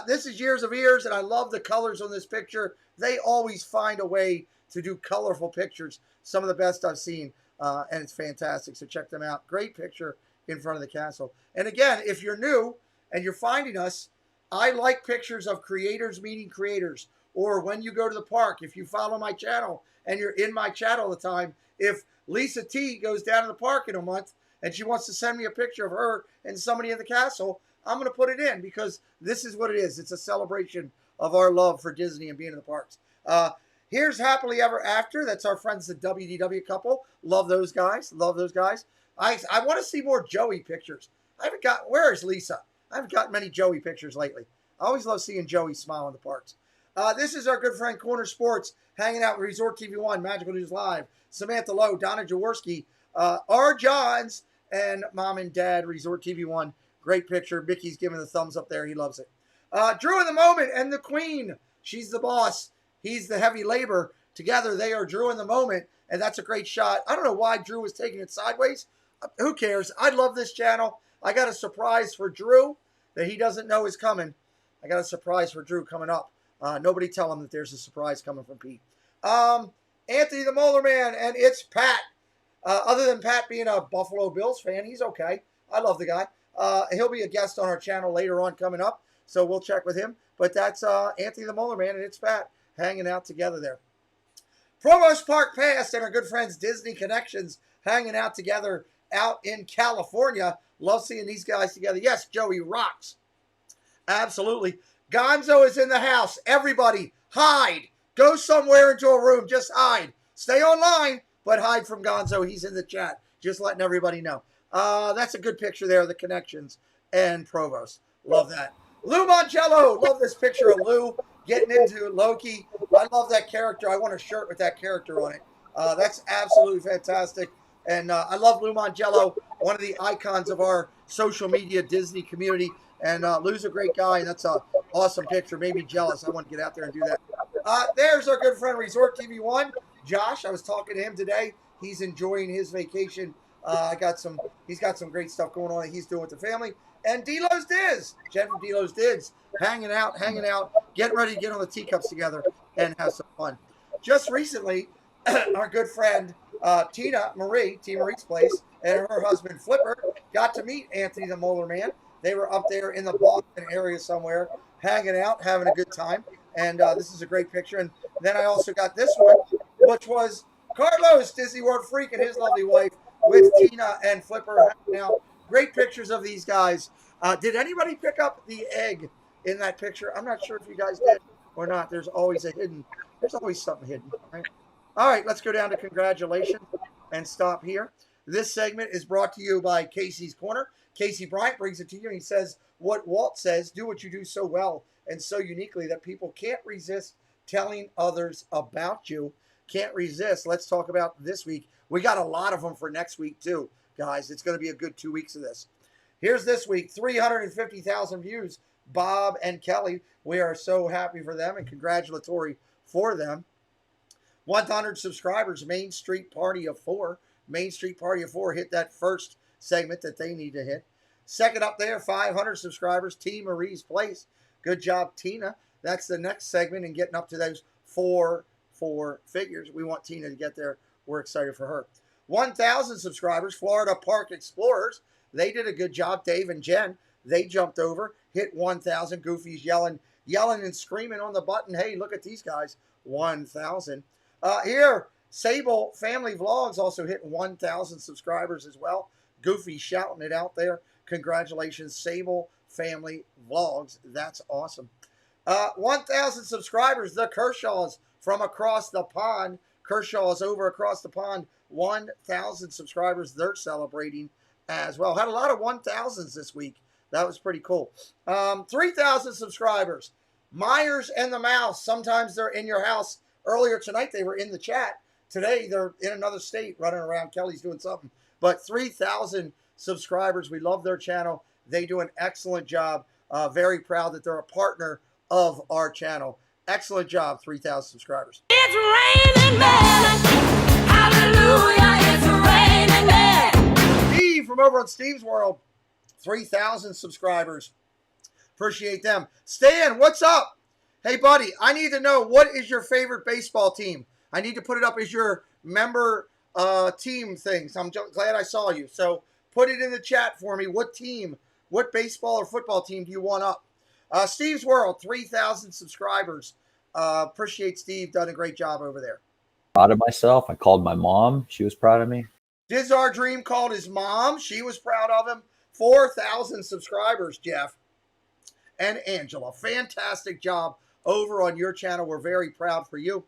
A: This is Years of Ears, and I love the colors on this picture. They always find a way to do colorful pictures. Some of the best I've seen, and it's fantastic. So check them out. Great picture in front of the castle. And again, if you're new and you're finding us, I like pictures of creators meeting creators. Or when you go to the park, if you follow my channel and you're in my chat all the time, if Lisa T goes down to the park in a month and she wants to send me a picture of her and somebody in the castle, I'm going to put it in because this is what it is. It's a celebration of our love for Disney and being in the parks. Here's Happily Ever After. That's our friends, the WDW couple. Love those guys. Love those guys. I want to see more Joey pictures. Where is Lisa? I haven't gotten many Joey pictures lately. I always love seeing Joey smile in the parks. This is our good friend Corner Sports hanging out with Resort TV1, Magical News Live, Samantha Lowe, Donna Jaworski, R. Johns, and Mom and Dad, Resort TV1. Great picture. Mickey's giving the thumbs up there. He loves it. Drew in the Moment and the Queen. She's the boss. He's the heavy labor. Together, they are Drew in the Moment, and that's a great shot. I don't know why Drew was taking it sideways. Who cares? I love this channel. I got a surprise for Drew that he doesn't know is coming. I got a surprise for Drew coming up. Nobody tell him that there's a surprise coming from Pete. Anthony the Molar Man, and it's Pat. Other than Pat being a Buffalo Bills fan, he's okay. I love the guy. He'll be a guest on our channel later on coming up, so we'll check with him. But that's Anthony the Molar Man, and it's Pat hanging out together there. Provost Park Pass and our good friends Disney Connections hanging out together out in California. Love seeing these guys together. Yes, Joey rocks. Absolutely. Gonzo is in the house. Everybody, hide. Go somewhere into a room. Just hide. Stay online, but hide from Gonzo. He's in the chat. Just letting everybody know. That's a good picture there, the Connections and Provost. Love that. Lou Mongello. Love this picture of Lou getting into Loki. I love that character. I want a shirt with that character on it. That's absolutely fantastic. And I love Lou Mongello, one of the icons of our social media Disney community. And Lou's a great guy, and that's an awesome picture. Made me jealous. I want to get out there and do that. There's our good friend Resort TV1, Josh. I was talking to him today. He's enjoying his vacation. He's got some great stuff going on that he's doing with the family. And D-Lo's Diz, Jen from D-Lo's Diz, hanging out, getting ready to get on the teacups together and have some fun. Just recently, our good friend Tina Marie, T. Marie's place, and her husband Flipper got to meet Anthony the Molar Man. They were up there in the Boston area somewhere, hanging out, having a good time. And this is a great picture. And then I also got this one, which was Carlos, Disney World Freak, and his lovely wife with Tina and Flipper hanging out. Great pictures of these guys. Did anybody pick up the egg in that picture? I'm not sure if you guys did or not. There's always something hidden, right? All right, let's go down to congratulations and stop here. This segment is brought to you by Casey's Corner. Casey Bryant brings it to you, and he says what Walt says: do what you do so well and so uniquely that people can't resist telling others about you. Can't resist. Let's talk about this week. We got a lot of them for next week, too, guys. It's going to be a good 2 weeks of this. Here's this week, 350,000 views. Bob and Kelly, we are so happy for them and congratulatory for them. 100 subscribers, Main Street Party of 4. Main Street Party of 4 hit that first segment that they need to hit. Second up there, 500 subscribers, T. Marie's Place. Good job, Tina. That's the next segment and getting up to those four figures. We want Tina to get there. We're excited for her. 1,000 subscribers, Florida Park Explorers. They did a good job. Dave and Jen, they jumped over, hit 1,000. Goofy's yelling and screaming on the button. Hey, look at these guys. 1,000. Here, Sable Family Vlogs also hit 1,000 subscribers as well. Goofy shouting it out there. Congratulations, Sable Family Vlogs. That's awesome. 1,000 subscribers, the Kershaws from across the pond. Kershaw's over across the pond. 1,000 subscribers. They're celebrating as well. Had a lot of 1,000s this week. That was pretty cool. 3,000 subscribers. Myers and the Mouse. Sometimes they're in your house. Earlier tonight, they were in the chat. Today, they're in another state running around. Kelly's doing something. But 3,000 subscribers. We love their channel. They do an excellent job. Very proud that they're a partner of our channel. Excellent job, 3,000 subscribers.
F: It's raining men. Hallelujah, it's raining men.
A: Steve from over on Steve's World, 3,000 subscribers. Appreciate them. Stan, what's up? Hey, buddy, I need to know, what is your favorite baseball team? I need to put it up as your member team things. I'm glad I saw you. So put it in the chat for me. What team, what baseball or football team do you want up? Steve's World, 3,000 subscribers. Appreciate Steve. Done a great job over there.
G: Proud of myself. I called my mom. She was proud of me.
A: Diz Our Dream called his mom. She was proud of him. 4,000 subscribers, Jeff and Angela. Fantastic job over on your channel. We're very proud for you.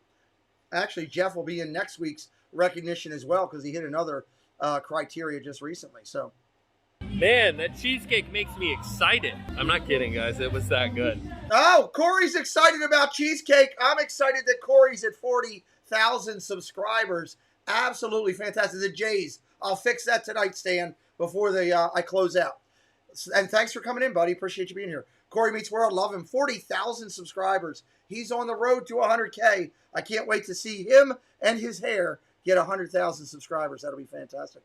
A: Actually, Jeff will be in next week's recognition as well because he hit another criteria just recently. So
E: Man, that cheesecake makes me excited. I'm not kidding, guys. It was that good.
A: Oh, Corey's excited about cheesecake. I'm excited that Corey's at 40,000 subscribers. Absolutely fantastic. The Jays. I'll fix that tonight, Stan, before I close out. And thanks for coming in, buddy. Appreciate you being here. Corey Meets World. Love him. 40,000 subscribers. He's on the road to 100K. I can't wait to see him and his hair get 100,000 subscribers. That'll be fantastic.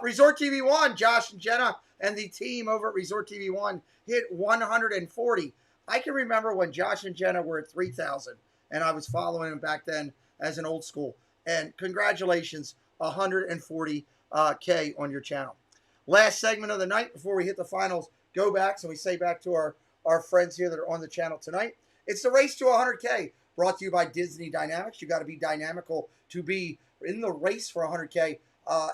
A: Resort TV 1, Josh and Jenna and the team over at Resort TV 1 hit 140. I can remember when Josh and Jenna were at 3,000, and I was following them back then as an old school. And congratulations, 140K on your channel. Last segment of the night before we hit the finals go backs, and we say back to our friends here that are on the channel tonight. It's the race to 100K, brought to you by Disney Dynamicks. You got to be dynamical to be in the race for 100K.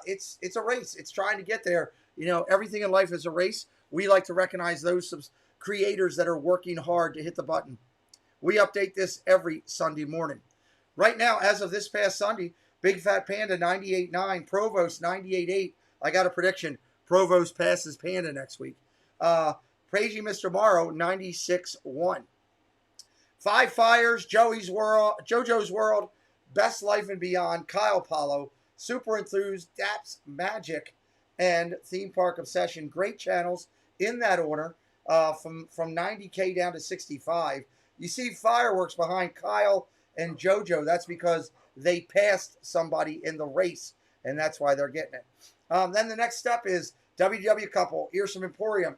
A: It's a race. It's trying to get there. You know, everything in life is a race. We like to recognize those creators that are working hard to hit the button. We update this every Sunday morning. Right now, as of this past Sunday, Big Fat Panda 98.9, Provost 98.8. I got a prediction. Provost passes Panda next week. Crazy Mr. Morrow 96.1. Five Fires, JoJo's World, Best Life and Beyond, Kyle Paulo, Super Enthused, Daps Magic, and Theme Park Obsession. Great channels in that order, from 90K down to 65. You see fireworks behind Kyle and JoJo. That's because they passed somebody in the race, and that's why they're getting it. Then the next step is WW Couple, Earsome Emporium.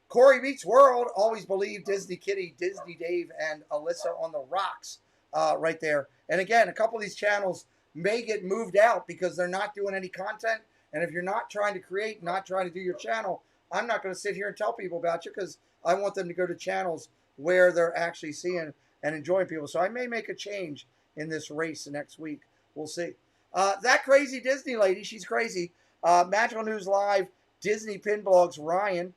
A: Corey Meets World, Always Believe, Disney Kitty, Disney Dave, and Alyssa on the Rocks right there. And again, a couple of these channels may get moved out because they're not doing any content. And if you're not trying to create, not trying to do your channel, I'm not going to sit here and tell people about you because I want them to go to channels where they're actually seeing and enjoying people. So I may make a change in this race next week. We'll see. That crazy Disney lady, she's crazy. Magical News Live, Disney Pin Blogs, Ryan,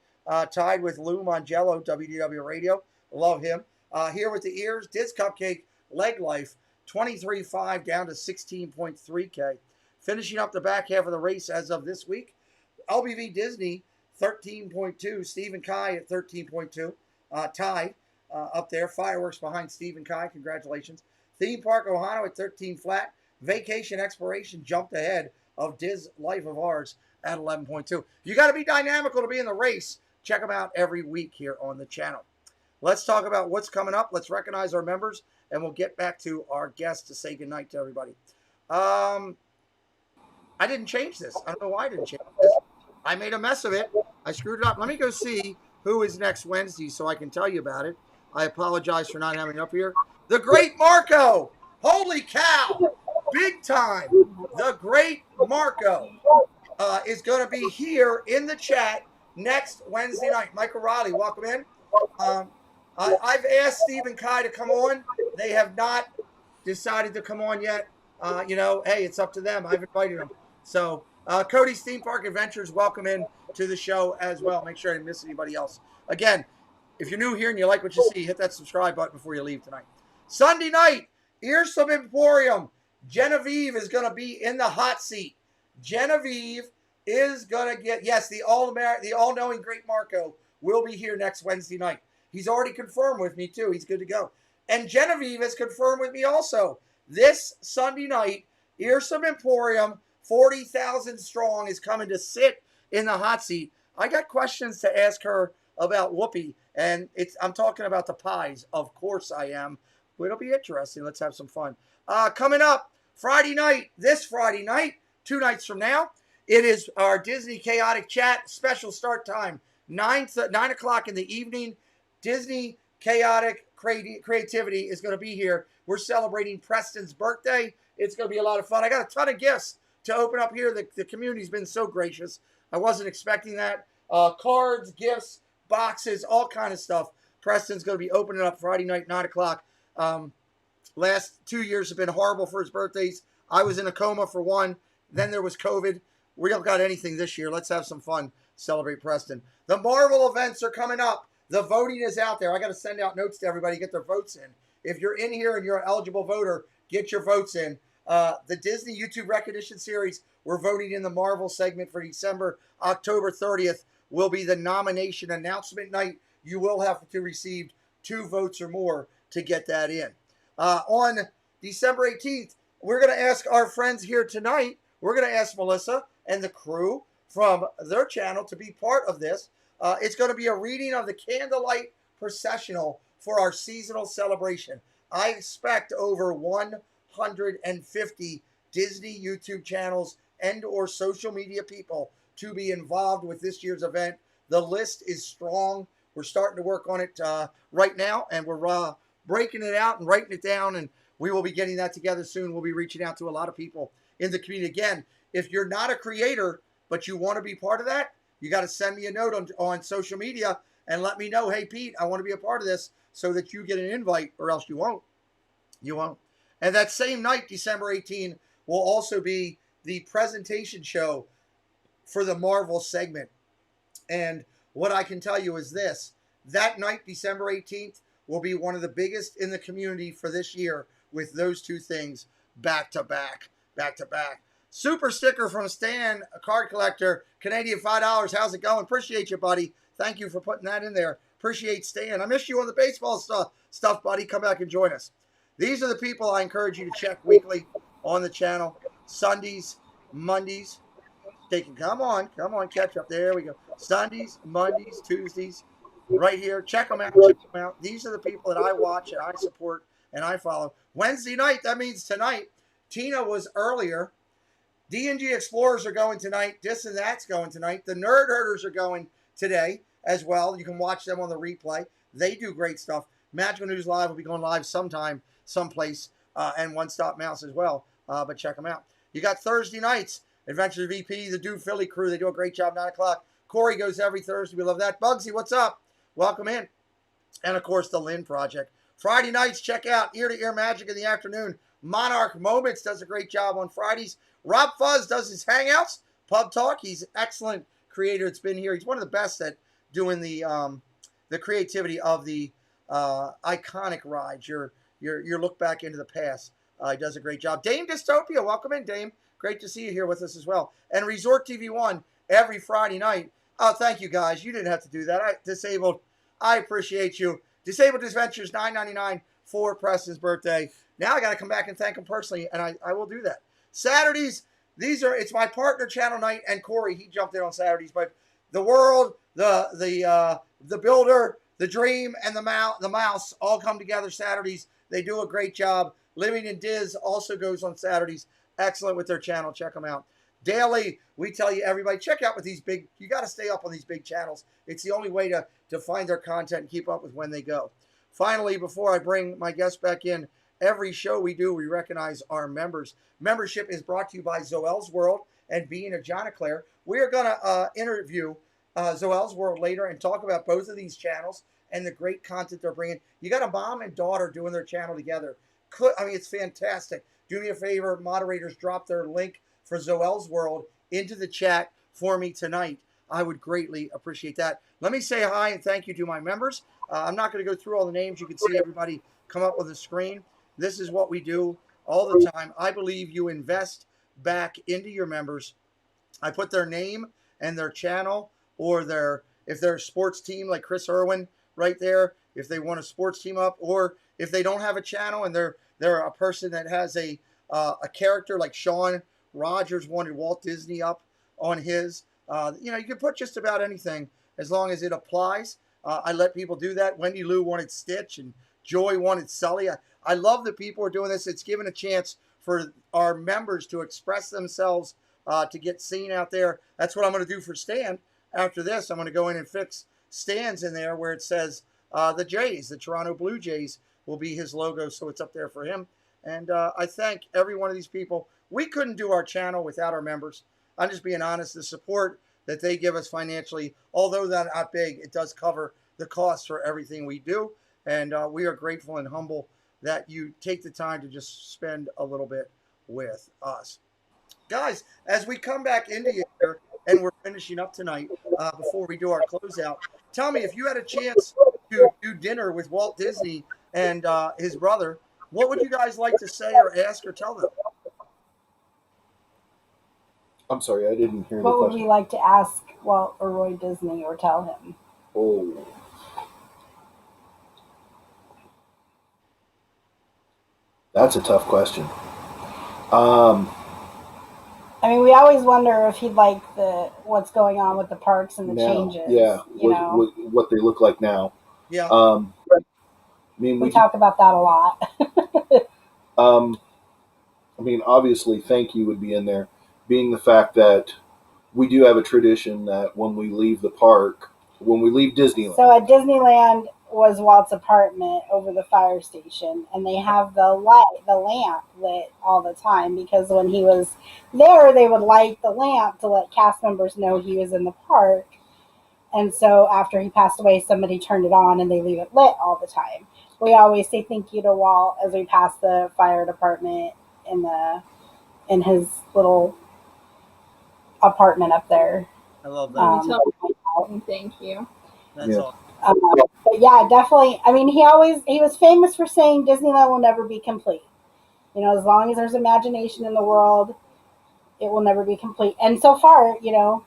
A: tied with Lou Mongello, WDW Radio. Love him. Here with the ears, Diz Cupcake, Leg Life, 23.5 down to 16.3K. Finishing up the back half of the race as of this week, LBV Disney, 13.2. Stephen Kai at 13.2. Tied up there. Fireworks behind Stephen Kai. Congratulations. Theme Park Ohio at 13 flat. Vacation Exploration jumped ahead of Diz Life of Ours at 11.2. You got to be dynamical to be in the race. Check them out every week here on the channel. Let's talk about what's coming up. Let's recognize our members, and we'll get back to our guests to say goodnight to everybody. I didn't change this. I don't know why I didn't change this. I made a mess of it. I screwed it up. Let me go see who is next Wednesday so I can tell you about it. I apologize for not having it up here. The great Marco. Holy cow. Big time. The great Marco is going to be here in the chat next Wednesday night. Michael Riley, welcome in. I've asked Stephen Kai to come on. They have not decided to come on yet. You know, hey, it's up to them. I've invited them. So, Cody's Theme Park Adventures, welcome in to the show as well. Make sure I didn't miss anybody else. Again, if you're new here and you like what you see, hit that subscribe button before you leave tonight. Sunday night, Earsome Emporium. Genevieve is going to be in the hot seat. Genevieve is going to get, yes, the all-knowing great Marco will be here next Wednesday night. He's already confirmed with me, too. He's good to go. And Genevieve has confirmed with me also. This Sunday night, Earsome Emporium, 40,000 strong, is coming to sit in the hot seat. I got questions to ask her about Whoopi, and I'm talking about the pies. Of course I am. But it'll be interesting. Let's have some fun. Coming up Friday night, this Friday night, 2 nights from now, it is our Disney Chaotic Chat special start time, 9 o'clock in the evening. Disney Chaotic Creativity is going to be here. We're celebrating Preston's birthday. It's going to be a lot of fun. I got a ton of gifts to open up here. The community's been so gracious. I wasn't expecting that. Cards, gifts, boxes, all kind of stuff. Preston's going to be opening up Friday night, 9 o'clock. Last 2 years have been horrible for his birthdays. I was in a coma for one. Then there was COVID. We don't got anything this year. Let's have some fun. Celebrate Preston. The Marvel events are coming up. The voting is out there. I got to send out notes to everybody, get their votes in. If you're in here and you're an eligible voter, get your votes in. The Disney YouTube recognition series, we're voting in the Marvel segment for December. October 30th will be the nomination announcement night. You will have to receive 2 votes or more to get that in. On December 18th, we're going to ask our friends here tonight, we're going to ask Melissa and the crew from their channel to be part of this. It's going to be a reading of the Candlelight Processional for our seasonal celebration. I expect over 150 Disney YouTube channels and or social media people to be involved with this year's event. The list is strong. We're starting to work on it right now, and we're breaking it out and writing it down, and we will be getting that together soon. We'll be reaching out to a lot of people in the community. Again, if you're not a creator, but you want to be part of that, you got to send me a note on social media and let me know, hey, Pete, I want to be a part of this, so that you get an invite, or else you won't. You won't. And that same night, December 18, will also be the presentation show for the Marvel segment. And what I can tell you is this. That night, December 18th, will be one of the biggest in the community for this year, with those 2 things back to back. Super sticker from Stan, a card collector, Canadian $5. How's it going? Appreciate you, buddy. Thank you for putting that in there. Appreciate Stan. I miss you on the baseball stuff, buddy. Come back and join us. These are the people I encourage you to check weekly on the channel. Sundays, Mondays. Come on, catch up. There we go. Sundays, Mondays, Tuesdays, right here. Check them out. These are the people that I watch and I support and I follow. Wednesday night, that means tonight. Tina was earlier. D&G Explorers are going tonight. This and That's going tonight. The Nerd Herders are going today as well. You can watch them on the replay. They do great stuff. Magical News Live will be going live sometime, someplace, and One Stop Mouse as well. But check them out. You got Thursday nights. Adventure VP, the Do Philly crew. They do a great job, 9 o'clock. Corey goes every Thursday. We love that. Bugsy, what's up? Welcome in. And, of course, the Lynn Project. Friday nights, check out Ear to Ear Magic in the afternoon. Monarch Moments does a great job on Fridays. Rob Fuzz does his Hangouts. Pub Talk. He's an excellent creator. It's been here. He's one of the best at doing the creativity of the iconic rides. Your look back into the past. He does a great job. Dame Dystopia, welcome in, Dame. Great to see you here with us as well. And Resort TV 1 every Friday night. Oh, thank you, guys. You didn't have to do that. Disabled, I appreciate you. Disabled Disventures, $9.99 for Preston's birthday. Now I got to come back and thank him personally, and I will do that. Saturdays, it's my partner channel night, and Corey, he jumped in on Saturdays. But the World, the Builder, the Dream, and the Mouse all come together Saturdays. They do a great job. Living in Diz also goes on Saturdays. Excellent with their channel. Check them out. Daily, we tell you, everybody, check out with these big, you got to stay up on these big channels. It's the only way to find their content and keep up with when they go. Finally, before I bring my guests back in, every show we do, we recognize our members. Membership is brought to you by Zoel's World and Being a Jonaclair. We are going to interview Zoel's World later and talk about both of these channels and the great content they're bringing. You got a mom and daughter doing their channel together. It's fantastic. Do me a favor, moderators, drop their link for Zoel's World into the chat for me tonight. I would greatly appreciate that. Let me say hi and thank you to my members. I'm not going to go through all the names. You can see everybody come up with a screen. This is what we do all the time. I believe you invest back into your members. I put their name and their channel, or if they're a sports team like Chris Irwin right there, if they want a sports team up, or if they don't have a channel and they're a person that has a character like Sean Rogers wanted Walt Disney up on his. You can put just about anything as long as it applies. I let people do that. Wendy Lou wanted Stitch and Joy wanted Sully. I love that people are doing this. It's given a chance for our members to express themselves, to get seen out there. That's what I'm going to do for Stan. After this, I'm going to go in and fix Stan's in there where it says the Jays, the Toronto Blue Jays, will be his logo, so it's up there for him. And I thank every one of these people. We couldn't do our channel without our members. I'm just being honest. The support that they give us financially, although they're not big, it does cover the cost for everything we do. And we are grateful and humble that you take the time to just spend a little bit with us. Guys, as we come back into here and we're finishing up tonight, before we do our closeout, tell me, if you had a chance to do dinner with Walt Disney and his brother, what would you guys like to say or ask or tell them?
C: I'm sorry, I didn't hear the
B: What would
C: question.
B: we like to ask Walt or Roy Disney or tell him?
C: Oh. That's a tough question.
B: I mean, we always wonder if he'd like what's going on with the parks and the
C: now,
B: changes.
C: yeah,
B: you know,
C: what they look like now.
A: Yeah.
C: I mean,
B: we talk about that a lot.
C: I mean, obviously, thank you would be in there, being the fact that we do have a tradition that when we leave the park, when we leave Disneyland.
B: So at Disneyland was Walt's apartment over the fire station, and they have the lamp lit all the time, because when he was there, they would light the lamp to let cast members know he was in the park. And so after he passed away, somebody turned it on and they leave it lit all the time. We always say thank you to Walt as we pass the fire department in his little apartment up there.
A: I love that.
D: Thank you.
A: That's all.
B: But yeah, definitely. I mean, he was famous for saying Disneyland will never be complete. You know, as long as there's imagination in the world, it will never be complete. And so far, you know,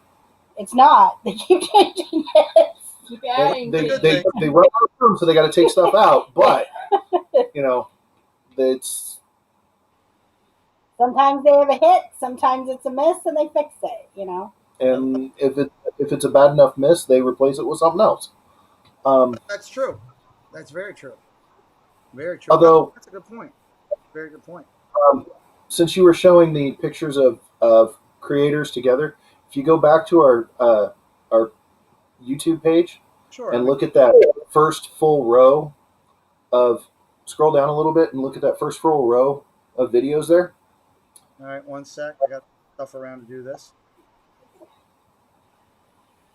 B: it's not. They keep changing it.
D: Keep adding.
C: They run out of room, so they got to take stuff out. But you know, it's
B: sometimes they have a hit, sometimes it's a miss, and they fix it. You know.
C: And if it's a bad enough miss, they replace it with something else.
A: That's true. That's very true. Very true.
C: Although
A: that's a good point. Very good point.
C: Since you were showing the pictures of creators together, if you go back to our YouTube page and look at that first full row scroll down a little bit and look at that first full row of videos there.
A: All right, one sec. I got stuff around to do this.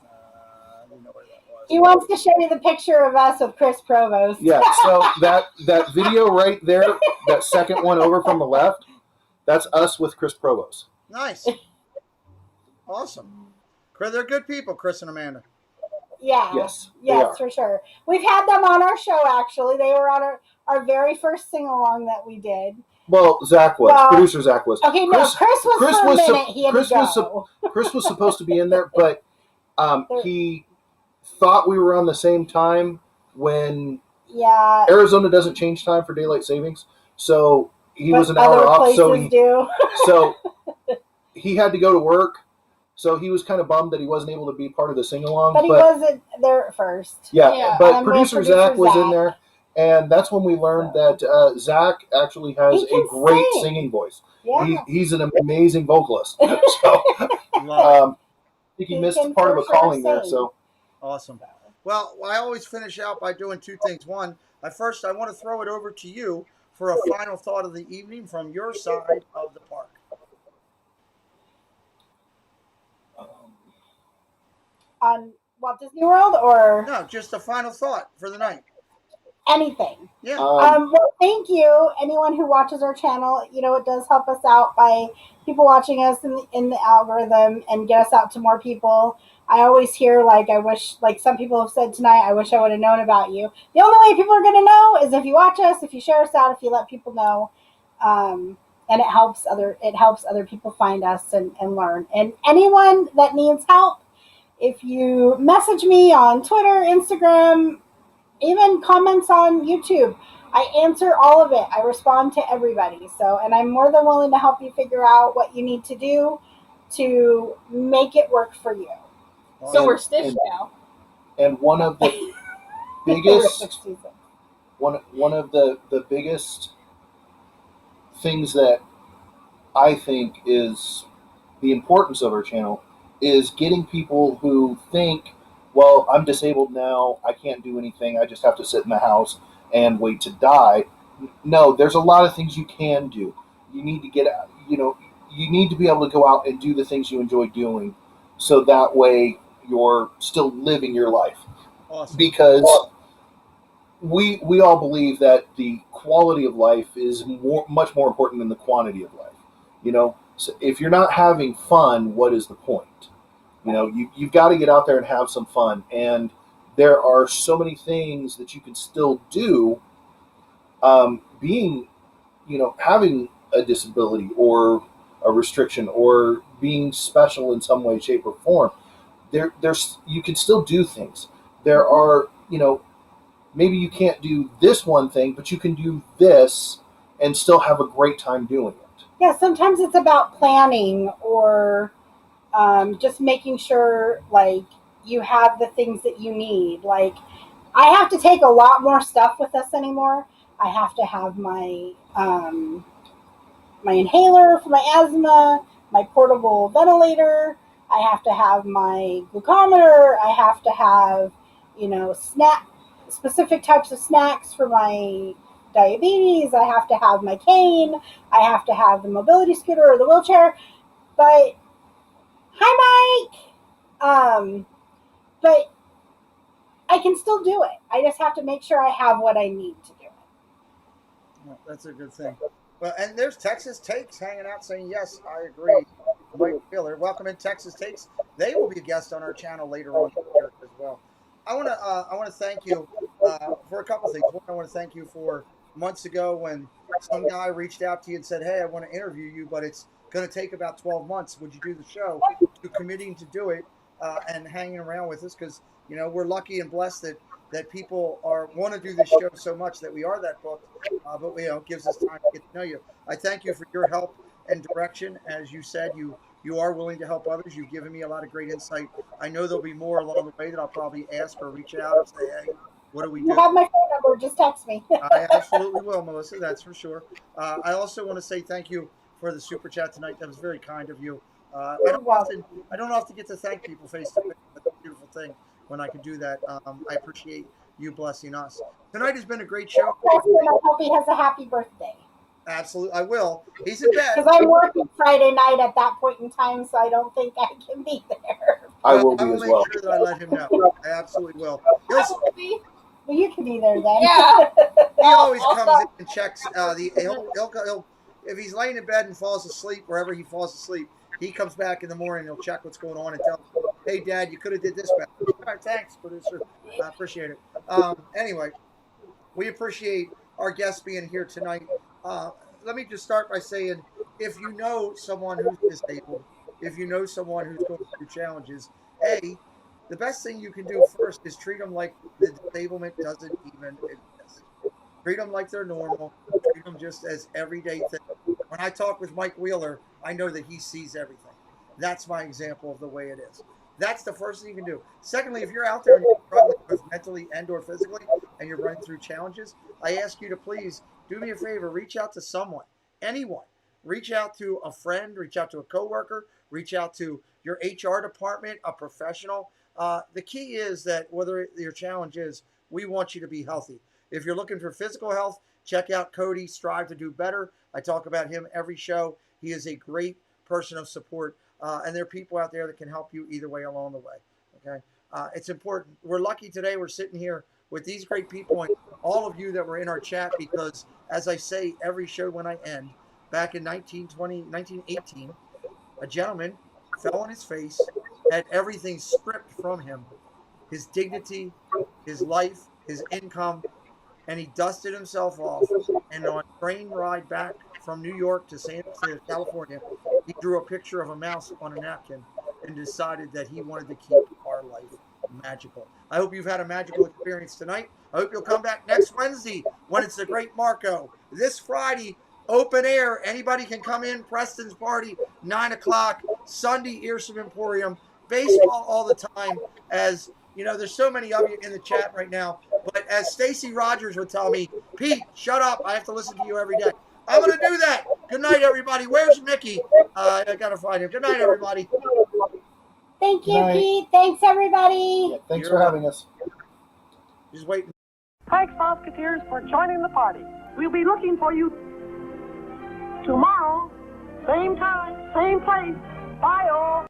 A: I didn't know where that was.
B: He wants to show you the picture of us with Chris Provost.
C: Yeah, so that video right there, that second one over from the left, that's us with Chris Provost.
A: Nice. Awesome. They're good people, Chris and Amanda.
B: Yeah.
C: Yes,
B: for sure. We've had them on our show, actually. They were on our very first sing-along that we did.
C: Well, Zach was. Producer Zach was.
B: Okay, Chris was for a minute. He had to go.
C: Chris was supposed to be in there, but he thought we were on the same time when Arizona doesn't change time for daylight savings. So he was an hour off. So he had to go to work. So he was kind of bummed that he wasn't able to be part of the sing-along.
B: But he wasn't there at first.
C: Yeah, but producer Zach was in there. And that's when we learned that Zach actually has a great singing voice. Yeah. He's an amazing vocalist. So I think he missed part of a calling there. So
A: awesome. Well, I always finish out by doing two things. One, I want to throw it over to you for a final thought of the evening from your side of the park.
B: On Walt Disney World, or
A: no, just a final thought for the night.
B: Anything.
A: Yeah.
B: Well, thank you, anyone who watches our channel. You know, it does help us out by people watching us in the algorithm and get us out to more people. I always hear, I wish, some people have said tonight, I wish I would have known about you. The only way people are going to know is if you watch us, if you share us out, if you let people know. And it helps other people find us and learn. And anyone that needs help, if you message me on Twitter, Instagram, even comments on YouTube, I answer all of it. I respond to everybody. So, and I'm more than willing to help you figure out what you need to do to make it work for you.
D: So we're stitched now.
C: And one of the biggest, one of the biggest things that I think is the importance of our channel is getting people who think, well, I'm disabled now, I can't do anything, I just have to sit in the house and wait to die. No, there's a lot of things you can do. You need to get out, you need to be able to go out and do the things you enjoy doing, so that way you're still living your life.
A: Awesome.
C: Because we all believe that the quality of life is much more important than the quantity of life. So if you're not having fun, what is the point? You've got to get out there and have some fun. And there are so many things that you can still do, having a disability or a restriction or being special in some way, shape, or form. There's you can still do things. There are, maybe you can't do this one thing, but you can do this and still have a great time doing it.
B: Yeah, sometimes it's about planning or just making sure, like, you have the things that you need. Like, I have to take a lot more stuff with us anymore. I have to have my my inhaler for my asthma, my portable ventilator. I have to have my glucometer. I have to have, specific types of snacks for my diabetes. I have to have my cane. I have to have the mobility scooter or the wheelchair. But hi, Mike. But I can still do it. I just have to make sure I have what I need to do it.
A: Well, that's a good thing. Well, and there's Texas Takes hanging out saying, yes, I agree. Mike Wheeler, welcome in Texas Takes. They will be a guest on our channel later on here as well. I want to thank you for a couple things. One, I want to thank you for months ago when some guy reached out to you and said, hey, I want to interview you, but it's going to take about 12 months. Would you do the show? To committing to do it and hanging around with us, because we're lucky and blessed that people want to do this show so much that we are that booked, but it gives us time to get to know you. I thank you for your help and direction. As you said, you are willing to help others. You've given me a lot of great insight. I know there'll be more along the way that I'll probably ask or reach out and say, hey, what do we do?
B: You have my phone number. Just text me.
A: I absolutely will, Melissa. That's for sure. I also want to say thank you for the super chat tonight. That was very kind of you. I don't often get to thank people face to face. That's a beautiful thing when I can do that. I appreciate you blessing us. Tonight has been a great show.
B: Preston, I hope he has a happy birthday.
A: Absolutely, I will. He's in bed.
B: Because I'm working Friday night at that point in time, so I don't think I can be there.
C: I will be as well.
A: Make sure that I let him know. I absolutely will.
B: Well, you can be there then.
D: Yeah.
A: He always comes in and checks he'll if he's laying in bed and falls asleep, wherever he falls asleep, he comes back in the morning and he'll check what's going on and tell him, hey, Dad, you could have did this better. All right, thanks, producer. I appreciate it. Anyway, we appreciate our guests being here tonight. Let me just start by saying, if you know someone who's disabled, if you know someone who's going through challenges, the best thing you can do first is treat them like the disablement doesn't even exist. Treat them like they're normal. Treat them just as everyday thing. When I talk with Mike Wheeler, I know that he sees everything. That's my example of the way it is. That's the first thing you can do. Secondly, if you're out there and you're struggling both mentally and or physically, and you're running through challenges, I ask you to please do me a favor, reach out to someone, anyone. Reach out to a friend, reach out to a coworker, reach out to your HR department, a professional. The key is that whether your challenge is, we want you to be healthy. If you're looking for physical health, check out Cody, Strive to Do Better. I talk about him every show. He is a great person of support, and there are people out there that can help you either way along the way. Okay, it's important. We're lucky today. We're sitting here with these great people and all of you that were in our chat because, as I say every show when I end, back in 1918, a gentleman fell on his face, had everything stripped from him, his dignity, his life, his income, and he dusted himself off. And on a train ride back from New York to California, he drew a picture of a mouse on a napkin and decided that he wanted to keep our life magical. I hope you've had a magical experience tonight. I hope you'll come back next Wednesday when it's the Great Marco. This Friday, open air. Anybody can come in. Preston's party, 9 o'clock. Sunday, Earsham Emporium. Baseball all the time. As you know, there's so many of you in the chat right now. But as Stacy Rogers would tell me, Pete, shut up. I have to listen to you every day. I'm going to do that. Good night, everybody. Where's Mickey? I got to find him. Good night, everybody.
B: Thank you, Pete. Thanks, everybody.
C: Yeah, thanks for having us.
A: Just waiting.
H: Thanks, Musketeers, for joining the party. We'll be looking for you tomorrow, same time, same place. Bye, all.